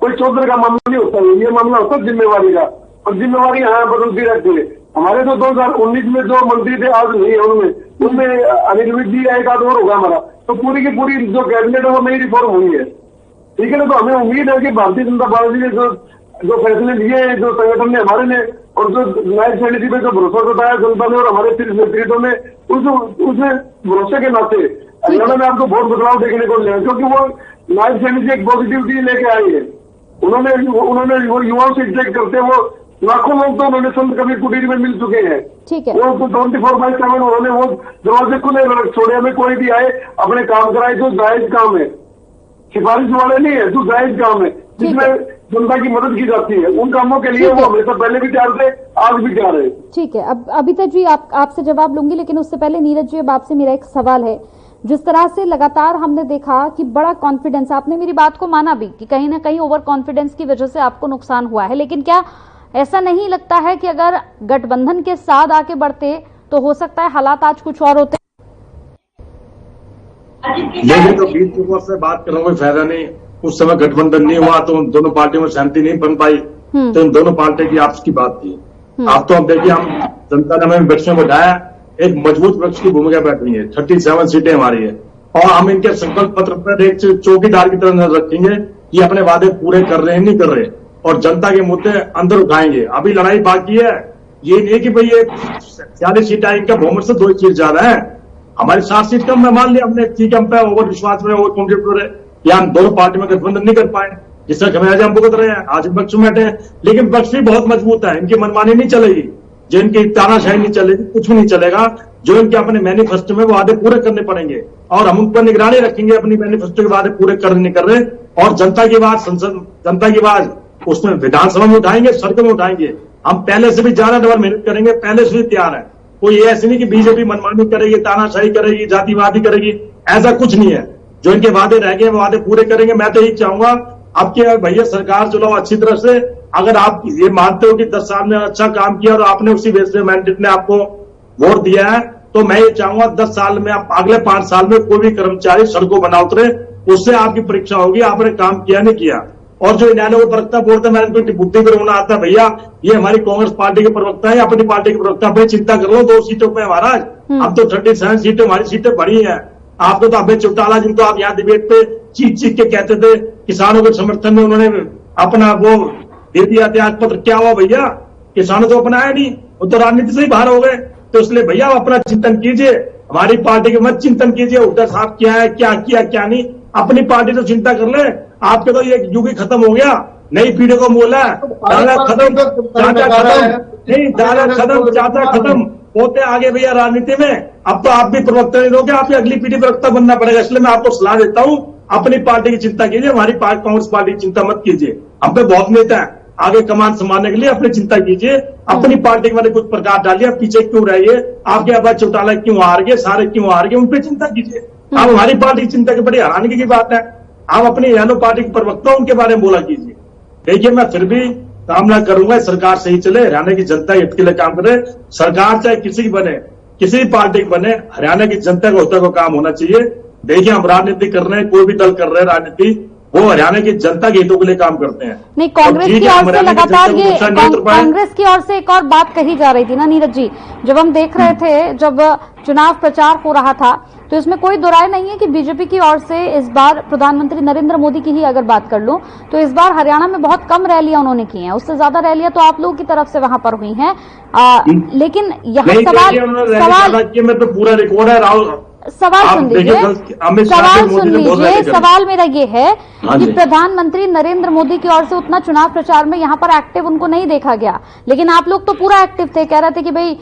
कोई चौधरी का मामला नहीं होता है, ये मामला होता है जिम्मेवारी का, और जिम्मेवारी यहाँ बदलती रहती है। हमारे तो 2019 में जो मंत्री थे आज नहीं है, उनमें अनिल विज जी एक आध और होगा हमारा, तो पूरी की पूरी जो कैबिनेट है वो नई रिफॉर्म हुई है। ठीक है ना, तो हमें उम्मीद है कि भारतीय जनता पार्टी ने जो फैसले लिए, जो संगठन ने हमारे ने, और जो न्याय समिति पे जो भरोसा जताया जनता ने और हमारे नेतृत्व में, उस भरोसे के नाते हरियाणा में आपको बहुत बदलाव देखने को मिलेगा, क्योंकि वो न्याय समिति एक पॉजिटिविटी लेके आई है। उन्होंने युवाओं से इंटरेक्ट करते, वो लाखों लोग तो उन्होंने संत कबीर कुटीर में मिल चुके हैं। ठीक है, वो 24/7 उन्होंने वो दरवाजे खुले छोड़े, हमें कोई भी आए अपने काम कराए, जो जायज काम है, सिफारिश वाले नहीं है, जो जायज काम है जिसमें जनता की मदद की जाती है, उन कामों के लिए वो हमेशा पहले भी तैयार थे, आज भी तैयार है। ठीक है, अब अभिता जी आपसे जवाब लूंगी, लेकिन उससे पहले नीरज जी, अब आपसे मेरा एक सवाल है। जिस तरह से लगातार हमने देखा कि बड़ा कॉन्फिडेंस, आपने मेरी बात को माना भी कि कहीं ना कहीं ओवर कॉन्फिडेंस की वजह से आपको नुकसान हुआ है, लेकिन क्या ऐसा नहीं लगता है कि अगर गठबंधन के साथ आगे बढ़ते तो हो सकता है हालात आज कुछ और होते? देखिए, तो 20 ऊपर से बात करने कोई फायदा नहीं। उस समय गठबंधन नहीं हुआ तो दोनों पार्टियों में सहमति नहीं बन पाई, तो इन दोनों पार्टियों की आपस की बात थी। आप तो अब देखिए, हम जनता ने हमें वृक्षों को बढ़ाया, एक मजबूत वृक्ष की भूमिका बैठी है। 37 सीटें हमारी है, और हम इनके संकल्प पत्र पर एक चौकीदार की तरह नजर रखेंगे, ये अपने वादे पूरे कर रहे हैं नहीं कर रहे, और जनता के मुद्दे अंदर उठाएंगे। अभी लड़ाई बाकी है, ये नहीं कि भाई ये 40 सीट आई, इनका बहुमत से 2 सीट ज्यादा है, हमारी 7 सीट कम है, मान लिया हमने, ठीक है, हम पे ओवर विश्वास में, ओवर कॉन्फिडेंस है, या हम दोनों पार्टी में गठबंधन नहीं कर पाए, जिसका खमियाजा हम भुगत रहे हैं। आज विपक्ष में बैठे हैं, लेकिन विपक्ष भी बहुत मजबूत है, इनकी मनमानी नहीं चलेगी, जो इनकी तानाशाही नहीं चलेगी, कुछ भी नहीं चलेगा। जो इनके अपने मैनिफेस्टो में वो वादे पूरे करने पड़ेंगे, और हम उन पर निगरानी रखेंगे, अपनी मैनिफेस्टो के वादे पूरे करने नहीं कर रहे, और जनता की आवाज, जनता की आवाज उसमें विधानसभा में उठाएंगे, सड़कों में उठाएंगे। हम पहले से भी ज्यादा डबल मेहनत करेंगे, पहले से भी तैयार है। कोई ऐसे नहीं कि बीजेपी मनमानी करेगी, तानाशाही करेगी, जातिवादी करेगी, ऐसा कुछ नहीं है। जो इनके वादे रह गए वादे पूरे करेंगे। मैं तो यही चाहूंगा अब कि भैया सरकार चलाओ अच्छी तरह से। अगर आप ये मानते हो कि 10 साल में अच्छा काम किया और आपने उसी बेस पे मैंडेट ने आपको वोट दिया है, तो मैं ये चाहूंगा 10 साल में आप अगले 5 साल में कोई भी कर्मचारी सड़कों बना उतरे, उससे आपकी परीक्षा होगी आपने काम किया नहीं किया। और जो न्यायालय को प्रवक्ता बोलते हैं मैंने कोई बुद्धि पर होना आता है, भैया ये हमारी कांग्रेस पार्टी के प्रवक्ता है, अपनी पार्टी के प्रवक्ता अपनी चिंता कर लो 2 सीटों पे महाराज। अब तो 37 सीटें हमारी सीटें बढ़ी हैं। आपको तो अभय चौटाला जिनको आप यहाँ डिबेट पे चीख के कहते थे किसानों के समर्थन में उन्होंने अपना वो दे दिया त्याग पत्र, क्या हुआ भैया? किसानों तो अपनाया नहीं, वो तो राजनीति से ही बाहर हो गए। तो इसलिए भैया अपना चिंतन कीजिए, हमारी पार्टी के मत चिंतन कीजिए हुड्डा साहब क्या है, क्या किया क्या नहीं। अपनी पार्टी तो चिंता कर ले। आपके तो ये युग ही खत्म हो गया, नई पीढ़ी को मोला दादा खत्म, चाचा खत्म, नहीं दादा खत्म, चाचा खत्म, होते आगे भैया राजनीति में। अब तो आप भी प्रवक्ता नहीं दोगे, आप अगली पीढ़ी प्रवक्ता बनना पड़ेगा। इसलिए मैं आपको सलाह देता हूं अपनी पार्टी की चिंता कीजिए, हमारी पार्टी कांग्रेस पार्टी की चिंता मत कीजिए। हम पे बहुत नेता है, आगे कमान संभालने के लिए अपनी चिंता कीजिए। अपनी पार्टी के बारे कुछ प्रकाश डालिए, आप पीछे क्यों रहिए, आपके अभय चौटाला क्यों हार गए, सारे क्यों हार गए, उन पर चिंता कीजिए। आप हमारी पार्टी की चिंता की बड़ी हैरानगी की बात है। आप अपनी येलो पार्टी के प्रवक्ता उनके बारे में बोला कीजिए। देखिए मैं फिर भी कामना करूंगा सरकार सही चले, हरियाणा की जनता हित के लिए काम करे। सरकार चाहे किसी की बने, किसी भी पार्टी की बने, हरियाणा की जनता का होता को काम होना चाहिए। देखिए हम राजनीति कर रहे हैं, कोई भी दल कर रहे हैं राजनीति, वो हरियाणा की जनता के हितों के लिए काम करते हैं। नहीं, कांग्रेस की ओर से लगातार ये कांग्रेस की ओर से एक और बात कही जा रही थी ना नीरज जी, जब हम देख रहे थे जब चुनाव प्रचार हो रहा था तो इसमें कोई दो राय नहीं है कि बीजेपी की ओर से इस बार प्रधानमंत्री नरेंद्र मोदी की ही अगर बात कर लूं तो इस बार हरियाणा में बहुत कम रैलियां उन्होंने की हैं, उससे ज्यादा रैलियां तो आप लोगों की तरफ से वहां पर हुई हैं। लेकिन यहाँ सवाल तो पूरा रिकॉर्ड है राहुल, सवाल सुन लीजिए, सवाल मेरा ये है कि प्रधानमंत्री नरेंद्र मोदी की ओर से उतना चुनाव प्रचार में यहाँ पर एक्टिव उनको नहीं देखा गया, लेकिन आप लोग तो पूरा एक्टिव थे, कह रहे थे कि भाई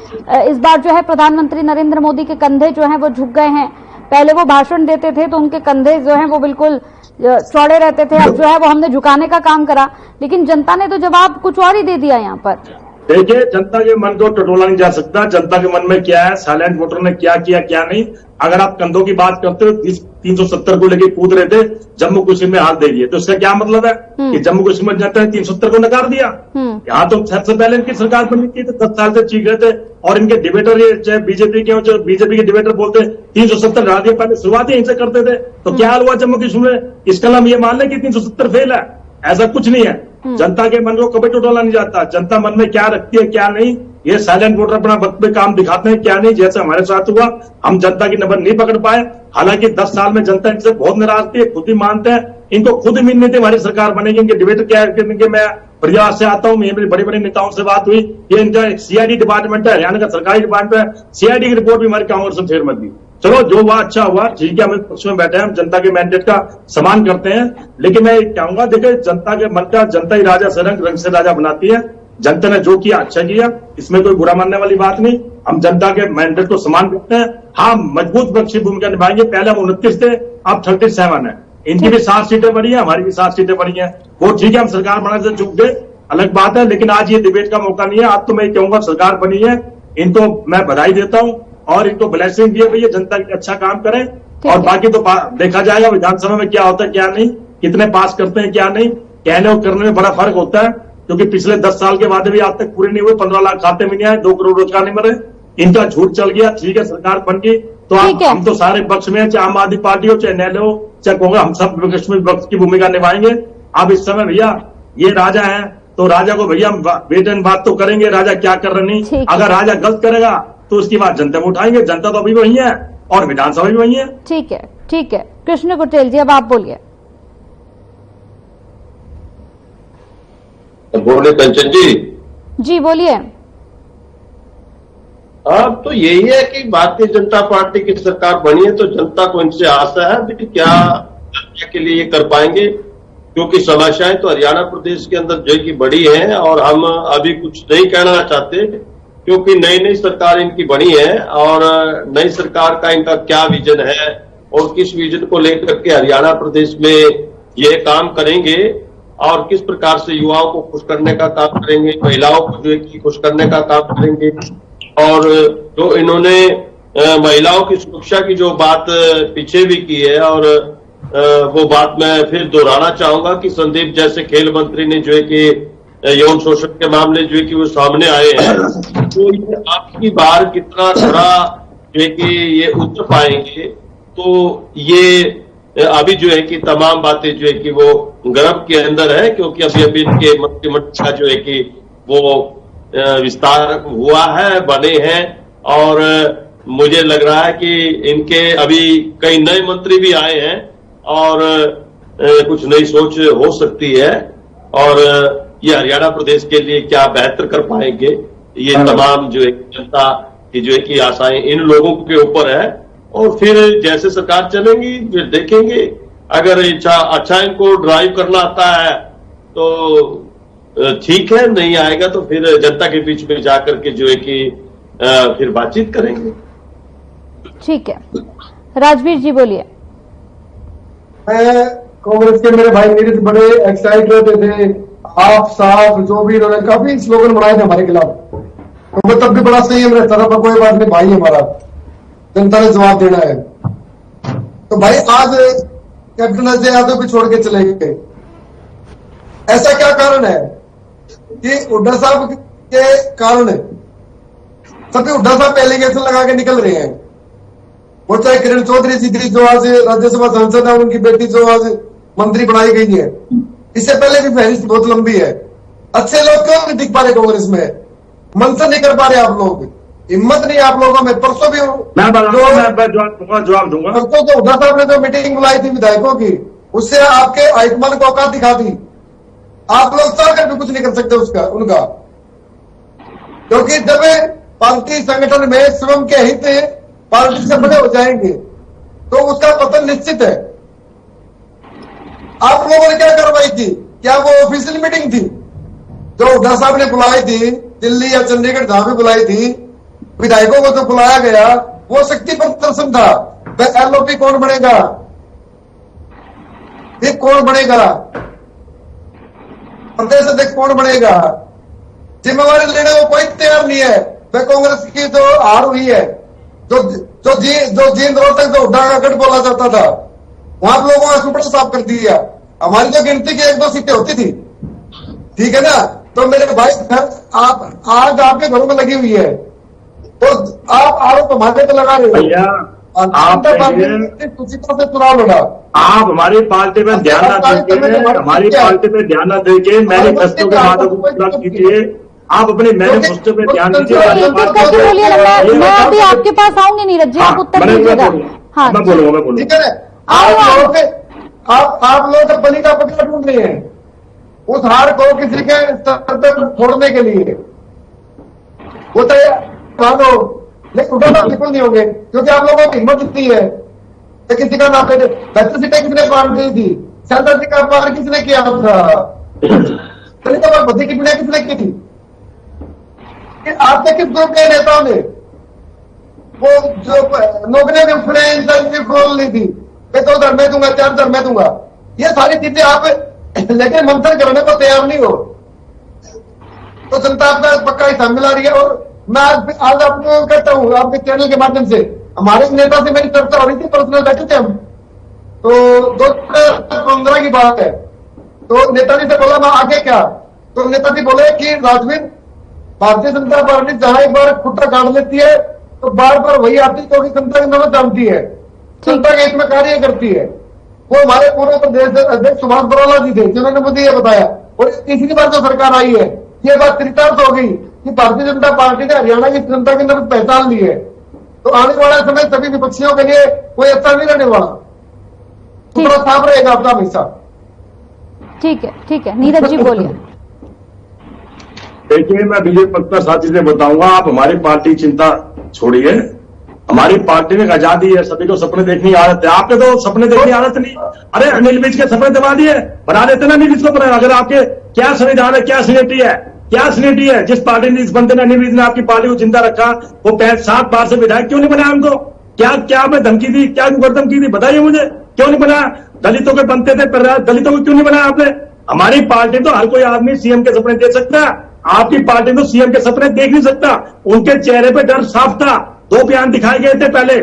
इस बार जो है प्रधानमंत्री नरेंद्र मोदी के कंधे जो हैं वो झुक गए हैं। पहले वो भाषण देते थे तो उनके कंधे जो हैं वो बिल्कुल चौड़े रहते थे, अब जो है वो हमने झुकाने का काम करा, लेकिन जनता ने तो जवाब कुछ और ही दे दिया यहाँ पर। देखिए जनता के मन को टटोला नहीं जा सकता, जनता के मन में क्या है, साइलेंट वोटर ने क्या किया क्या नहीं। अगर आप कंधों की बात करते हो 370 को लेके कूद रहे थे, जम्मू कश्मीर में हाथ दे दिए, तो इसका क्या मतलब है कि जम्मू कश्मीर जनता ने 370 को नकार दिया। यहाँ तो सबसे पहले इनकी सरकार बनी थी तो 10 साल से चीख रहे थे, और इनके डिबेटर ये चाहे बीजेपी के हो, जो बीजेपी के डिबेटर बोलते 370 हटा दिया, पहले शुरुआत यहीं से करते थे। तो क्या हाल हुआ जम्मू कश्मीर में? इसका हम ये मान लें कि 370 फेल है, ऐसा कुछ नहीं है। जनता के मन को कभी टटोला नहीं जाता, जनता मन में क्या रखती है क्या नहीं, ये साइलेंट वोटर अपना वक्त पे काम दिखाते हैं क्या नहीं। जैसे हमारे साथ हुआ, हम जनता की नंबर नहीं पकड़ पाए, हालांकि 10 साल में जनता इनसे बहुत निराश थी, खुद ही मानते हैं, इनको खुद ही उम्मीद नहीं थी हमारी सरकार बनेगी। इनके डिबेट क्या है, मैं प्रयास से आता हूँ, मेरी बड़ी बड़ी नेताओं से बात हुई, ये इनका सीआईडी डिपार्टमेंट है, हरियाणा का सरकारी डिपार्टमेंट है, सीआईडी की रिपोर्ट भी हमारी कांग्रेस में फेर मत दी। चलो जो हुआ अच्छा हुआ, ठीक है, हम पक्ष में बैठे हैं, हम जनता के मैंडेट का सम्मान करते हैं, लेकिन मैं कहूंगा देखिए जनता के मन का जनता ही राजा से रंग से राजा बनाती है। जनता ने जो किया अच्छा किया, इसमें कोई बुरा मानने वाली बात नहीं। हम जनता के मैंडेट को सम्मान करते हैं, हाँ मजबूत पक्षी भूमिका निभाएंगे। पहले हम 29 थे, अब 37 है, इनकी भी 7 सीटें बढ़ी है, हमारी भी 7 सीटें बढ़ी है, वो ठीक है, हम सरकार बनाने से चूक गए अलग बात है, लेकिन आज ये डिबेट का मौका नहीं है। आज तो मैं कहूंगा सरकार बनी है, इनको मैं बधाई देता हूं और इनको ब्लेसिंग दिए भैया, जनता के अच्छा काम करें, और बाकी तो देखा जाएगा विधानसभा में क्या होता है क्या नहीं, कितने पास करते हैं क्या नहीं। कहने और करने में बड़ा फर्क होता है, क्योंकि पिछले 10 साल के वादे भी आज तक पूरे नहीं हुए, 15 लाख खाते में नहीं आए, 2 करोड़ रोजगार नहीं मिले, इनका झूठ चल गया। ठीक है सरकार बन गई तो हम तो सारे पक्ष में, चाहे आम आदमी पार्टी हो, चाहे न्यायालय हो, चाहे कांग्रेस, हम सब विपक्ष की भूमिका निभाएंगे। अब इस समय भैया ये राजा है, तो राजा को भैया हम बेटन बात तो करेंगे, राजा क्या कर रहे नहीं। अगर राजा गलत करेगा तो उसकी बात जनता में उठाएंगे, जनता तो अभी वही है और विधानसभा भी वही है। ठीक है, ठीक है। कृष्ण कुटेल जी अब आप बोलिए। बोले कंचन जी बोलिए। अब तो यही है कि भारतीय जनता पार्टी की सरकार बनी है तो जनता को इनसे आशा है कि क्या के लिए ये कर पाएंगे, क्योंकि समस्याएं तो हरियाणा प्रदेश के अंदर जो की बड़ी है, और हम अभी कुछ नहीं कहना चाहते क्योंकि नई सरकार इनकी बनी है, और नई सरकार का इनका क्या विजन है और किस विजन को लेकर के हरियाणा प्रदेश में ये काम करेंगे, और किस प्रकार से युवाओं को खुश करने का काम करेंगे, महिलाओं को जो है कि खुश करने का काम करेंगे। और जो इन्होंने महिलाओं की सुरक्षा की जो बात पीछे भी की है, और वो बात मैं फिर दोहराना चाहूंगा कि संदीप जैसे खेल मंत्री ने जो है कि यौन शोषण के मामले जो है कि वो सामने आए हैं, तो ये आपकी बार कितना खरा जो है कि ये उतर पाएंगे, तो ये अभी जो है कि तमाम बातें जो है कि वो गर्भ के अंदर है, क्योंकि अभी इनके मंत्रिमंडल का जो है कि वो विस्तार हुआ है, बने हैं, और मुझे लग रहा है कि इनके अभी कई नए मंत्री भी आए हैं और कुछ नई सोच हो सकती है, और ये हरियाणा प्रदेश के लिए क्या बेहतर कर पाएंगे, ये तमाम जो है जनता की जो है कि आशाएं इन लोगों के ऊपर है। और फिर जैसे सरकार चलेंगी फिर देखेंगे, अगर अच्छा इनको ड्राइव करना आता है तो ठीक है, नहीं आएगा तो फिर जनता के बीच में जाकर के जो है कि फिर बातचीत करेंगे। ठीक है, राजवीर जी बोलिए। मैं कांग्रेस के मेरे भाई नीरज बड़े एक्साइट रहते थे, आप साफ जो भी इन्होंने काफी स्लोगन बनाए थे हमारे खिलाफ, तो मैं तब भी बड़ा संयम रहता था, पर कोई बात नहीं भाई हमारा, जनता ने जवाब देना है। तो भाई आज कैप्टन अजय यादव भी छोड़ के चले गए, ऐसा क्या कारण है कि हुड्डा साहब के कारण सभी हुड्डा साहब पे एलिगेशन लगा के निकल रहे हैं। वो चाहे किरण चौधरी जी थी जो आज राज्यसभा सांसद है, उनकी बेटी जो आज मंत्री बनाई गई है, इससे पहले भी फहरिस्त बहुत लंबी है। अच्छे लोग क्यों नहीं दिख पा रहे कांग्रेस में, मंथन नहीं कर पा रहे आप लोग, हिम्मत नहीं आप लोगों में। परसों भी जवाब दूंगा। परसों तो हुड्डा साहब ने जो मीटिंग बुलाई थी विधायकों की, उससे आपके हाईकमान को औकात दिखा दी। आप लोग चाहकर भी कुछ नहीं कर सकते उनका, क्योंकि जब पार्टी संगठन में स्वयं के हित पार्टी से बड़े हो जाएंगे तो उसका पतन निश्चित है। आप लोगों ने क्या कार्रवाई की? क्या वो ऑफिशियल मीटिंग थी जो हुड्डा साहब ने बुलाई थी, दिल्ली या चंडीगढ़ जहां भी बुलाई थी, विधायकों को जो बुलाया गया वो शक्ति प्रदर्शन था। वह एलओपी कौन बनेगा, ये कौन बनेगा, प्रदेश अध्यक्ष कौन बनेगा, जिम्मेवारी लेने को कोई तैयार नहीं है। वह कांग्रेस की जो हार हुई है, जो जींद रोड तक जो हुड्डा का गढ़ बोला जाता था, वहां लोगों का सुपड़ा साफ कर दिया। हमारी जो गिनती की 1-2 सीटें होती थी, ठीक है ना, तो मेरे भाई आप आज आपके घरों में लगी हुई है, तो आप आरोप हमारे पे लगा रहे हो। से चुनाव लड़ा, आप हमारी पार्टी में ध्यान न देंगे, हमारी पार्टी में ध्यान न देंगे, मैनिफेस्टो के माध्यम से पूरा कीजिए। आप अपने मैनिफेस्टो पे ध्यान दीजिए। मैं अभी आपके पास आऊंगी नीरज जी, आप उत्तर दीजिएगा। हाँ, मैं बोलूंगा। ठीक है, आप लोग बलि का बकरा ढूंढ रहे हैं उस हार को किसी के सर पर छोड़ने के लिए। वो तो मानो, लेकिन उठाना बिल्कुल नहीं होंगे, क्योंकि आप लोगों की हिम्मत इतनी है। तो किसी का नाम लेते, बेहतर सीटें किसने पार की थी, सेंटर का पार किसने किया था, दलितों पर बुद्धि की पीढ़ा किसने की थी, आपके किस ग्रुप के नेताओं ने वो जो नौकरियों के फ्रेंच खोल ली थी, मैं 2 दर में दूंगा, 4 दर में दूंगा, ये सारी चीजें आप लेकिन मंथन करने को तैयार नहीं हो, तो जनता आपका पक्का हिस्सा मिला रही है। और मैं आज आपको कहता हूँ आपके चैनल के माध्यम से, हमारे नेता से मेरी चर्चा हो रही थी, पर्सनल बैठे थे हम, तो 2015 की बात है, तो नेताजी से बोला मैं आगे क्या, तो नेताजी बोले कि राजवीर, भारतीय जनता पार्टी जहां एक बार खुट्टा काट लेती है तो बार बार वही आती, क्योंकि जनता की नमक जानती है, जनता के इसमें कार्य करती है। वो हमारे पूर्व प्रदेश अध्यक्ष सुभाष बरोला जी थे जिन्होंने मुझे ये बताया, और तीसरी बार जो सरकार आई है, ये बात चरितार्थ हो गई कि भारतीय जनता पार्टी ने हरियाणा की जनता की नमक पहचान ली है। तो आने वाला समय सभी विपक्षियों के लिए कोई अच्छा नहीं रहने वाला, थोड़ा साफ रहेगा आपका हमेशा। ठीक है, नीरज जी बोलिए। देखिए, मैं बीजेपी पक्ष साथी से बताऊंगा, आप हमारी पार्टी चिंता छोड़िए। हमारी पार्टी में आजादी है, सभी को सपने देखने की आदत है। आपने तो सपने देखने की आदत नहीं। अरे अनिल विज के सपने दिवा दिए, बना देते ना अनिल विज को। अगर आपके क्या संविधान है, क्या सीनेटी है, क्या सीनेटी है, जिस पार्टी ने, इस बंदे ने, अनिल विज ने आपकी पार्टी को जिंदा रखा, वो 7 बार से विधायक क्यों नहीं बनाया उनको? क्या आपने धमकी दी, क्या धमकी दी, बताइए मुझे, क्यों नहीं बनाया? दलितों के बनते थे, दलितों को क्यों नहीं बनाया आपने? हमारी पार्टी तो हर कोई आदमी सीएम के सपने देख सकता है, आपकी पार्टी तो सीएम के सपने देख नहीं सकता। उनके चेहरे पे डर साफ था। 2 बयान दिखाए गए थे पहले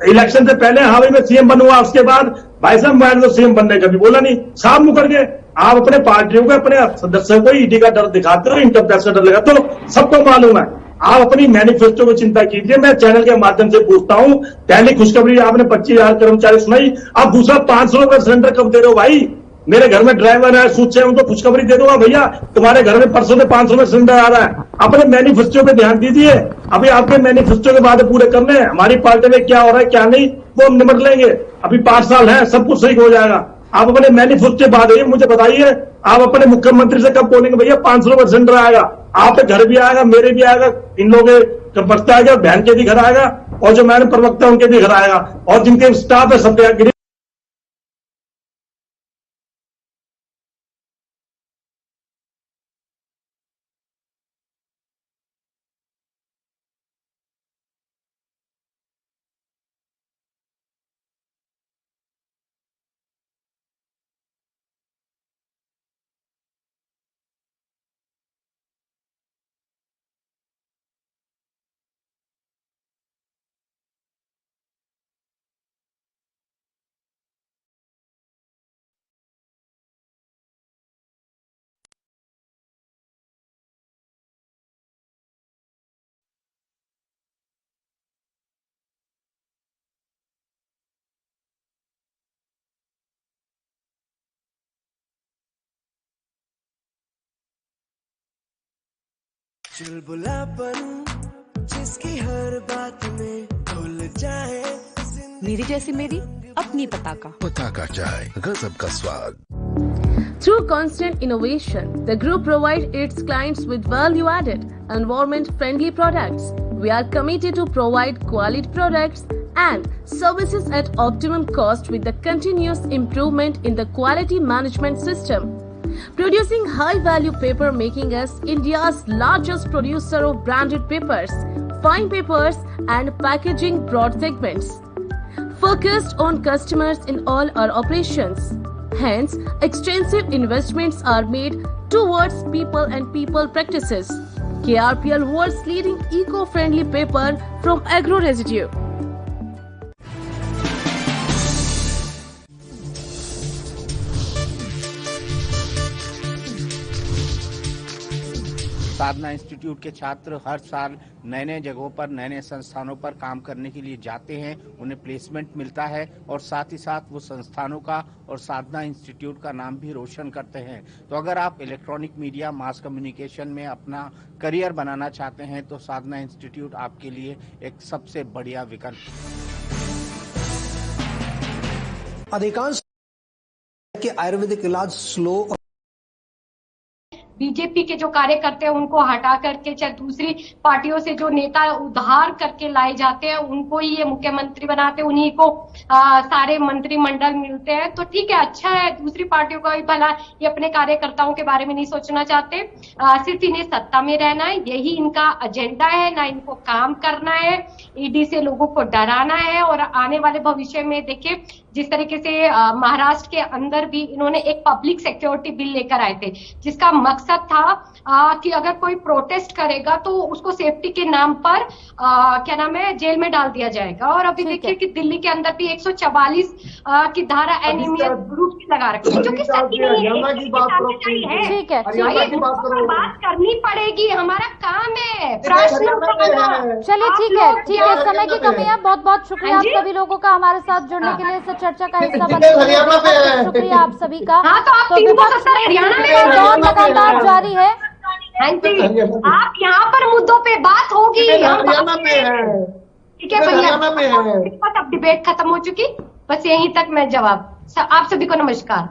इलेक्शन से पहले, हाँ भाई मैं सीएम बनूंगा, उसके बाद भाई साहब मैंने तो सीएम बनने कभी बोला नहीं, साहब मुकर गए। आप अपने पार्टियों को, अपने सदस्यों को ईडी का डर दिखाते हो, इनकम टैक्स का डर लगाते हो, सबको मालूम है। आप अपनी मैनिफेस्टो को चिंता कीजिए। मैं चैनल के माध्यम से पूछता हूं, पहली खुशखबरी आपने 25,000 कर्मचारी सुनाई, अब दूसरा 500 का सिलेंडर कब दे रहे हो भाई? मेरे घर में ड्राइवर है, सूच है, उनको खुशखबरी दे दूंगा भैया, तुम्हारे घर में परसों से 500 में सिलेंडर आ रहा है। अपने मैनिफेस्टो पे ध्यान दीजिए। अभी आपके मैनिफेस्टो के वादे पूरे करने हैं। हमारी पार्टी में क्या हो रहा है क्या नहीं वो हम निपट लेंगे। अभी 5 साल है, सब कुछ सही हो जाएगा। आप अपने मैनिफेस्टो के बाद मुझे बताइए, आप अपने मुख्यमंत्री से कब बोलेंगे भैया 500 का सिलेंडर आएगा? आपके घर भी आएगा, मेरे भी आएगा, इन लोगों के बचता आएगा, बहन के भी घर आएगा, और जो मैंने प्रवक्ता उनके भी घर आएगा, और जिनके स्टाफ है सबके। चुलबुला बनूं जिसकी हर बात में खुल जाए। मेरी जैसी मेरी अपनी पताका चाय, गजब का स्वाद। Through constant innovation, the group provides its clients with value-added, environment-friendly products. We are committed to provide quality products and services at optimum cost with the continuous improvement in the quality management system. Producing high-value paper, making us India's largest producer of branded papers, fine papers and packaging broad segments. Focused on customers in all our operations. Hence, extensive investments are made towards people and people practices. KRPL world's leading eco-friendly paper from agro residue. Sadhana institute के छात्र हर साल नए नए जगहों पर, नए नए संस्थानों पर काम करने के लिए जाते हैं, उन्हें प्लेसमेंट मिलता है और साथ ही साथ वो संस्थानों का और साधना इंस्टीट्यूट का नाम भी रोशन करते हैं। तो अगर आप इलेक्ट्रॉनिक मीडिया, मास कम्युनिकेशन में अपना करियर बनाना चाहते हैं तो साधना इंस्टीट्यूट आपके लिए एक सबसे बढ़िया विकल्प। अधिकांश के आयुर्वेदिक इलाज स्लो और बीजेपी के जो कार्यकर्ते हैं उनको हटा करके चाहे दूसरी पार्टियों से जो नेता उधार करके लाए जाते हैं उनको ही ये मुख्यमंत्री बनाते हैं, उन्हीं को सारे मंत्रिमंडल मिलते हैं। तो ठीक है, अच्छा है, दूसरी पार्टियों का भी भला, ये अपने कार्यकर्ताओं के बारे में नहीं सोचना चाहते। सिर्फ इन्हें सत्ता में रहना है, यही इनका एजेंडा है, ना इनको काम करना है, ईडी से लोगों को डराना है। और आने वाले भविष्य में देखिए जिस तरीके से महाराष्ट्र के अंदर भी इन्होंने एक पब्लिक सिक्योरिटी बिल लेकर आए थे जिसका मकसद था कि अगर कोई प्रोटेस्ट करेगा तो उसको सेफ्टी के नाम पर क्या नाम है, जेल में डाल दिया जाएगा। और अभी देखिए कि दिल्ली के अंदर भी 144 की धारा एनिमियस ग्रुप की लगा रखी है जो कि सच्ची नहीं है। ठीक है, बात करनी पड़ेगी, हमारा काम है प्रश्न। चलिए ठीक है, समय की कमी है। बहुत बहुत शुक्रिया आप सभी लोगों का हमारे साथ जुड़ने के लिए, इस चर्चा का हिस्सा बनने के लिए शुक्रिया आप सभी का। तो लगातार जारी है। हाँ जी, आप यहाँ पर मुद्दों पे बात होगी, ठीक है भैया, अब डिबेट खत्म हो चुकी, बस यहीं तक मैं जवाब। आप सभी को नमस्कार।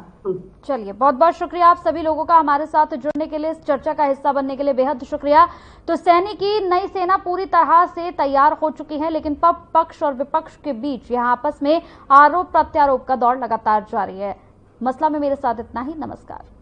चलिए, बहुत बहुत शुक्रिया आप सभी लोगों का हमारे साथ जुड़ने के लिए, इस चर्चा का हिस्सा बनने के लिए बेहद शुक्रिया। तो सैनिक की नई सेना पूरी तरह से तैयार हो चुकी है, लेकिन पक्ष और विपक्ष के बीच यहाँ आपस में आरोप प्रत्यारोप का दौर लगातार जारी है। मसला में मेरे साथ इतना ही। नमस्कार।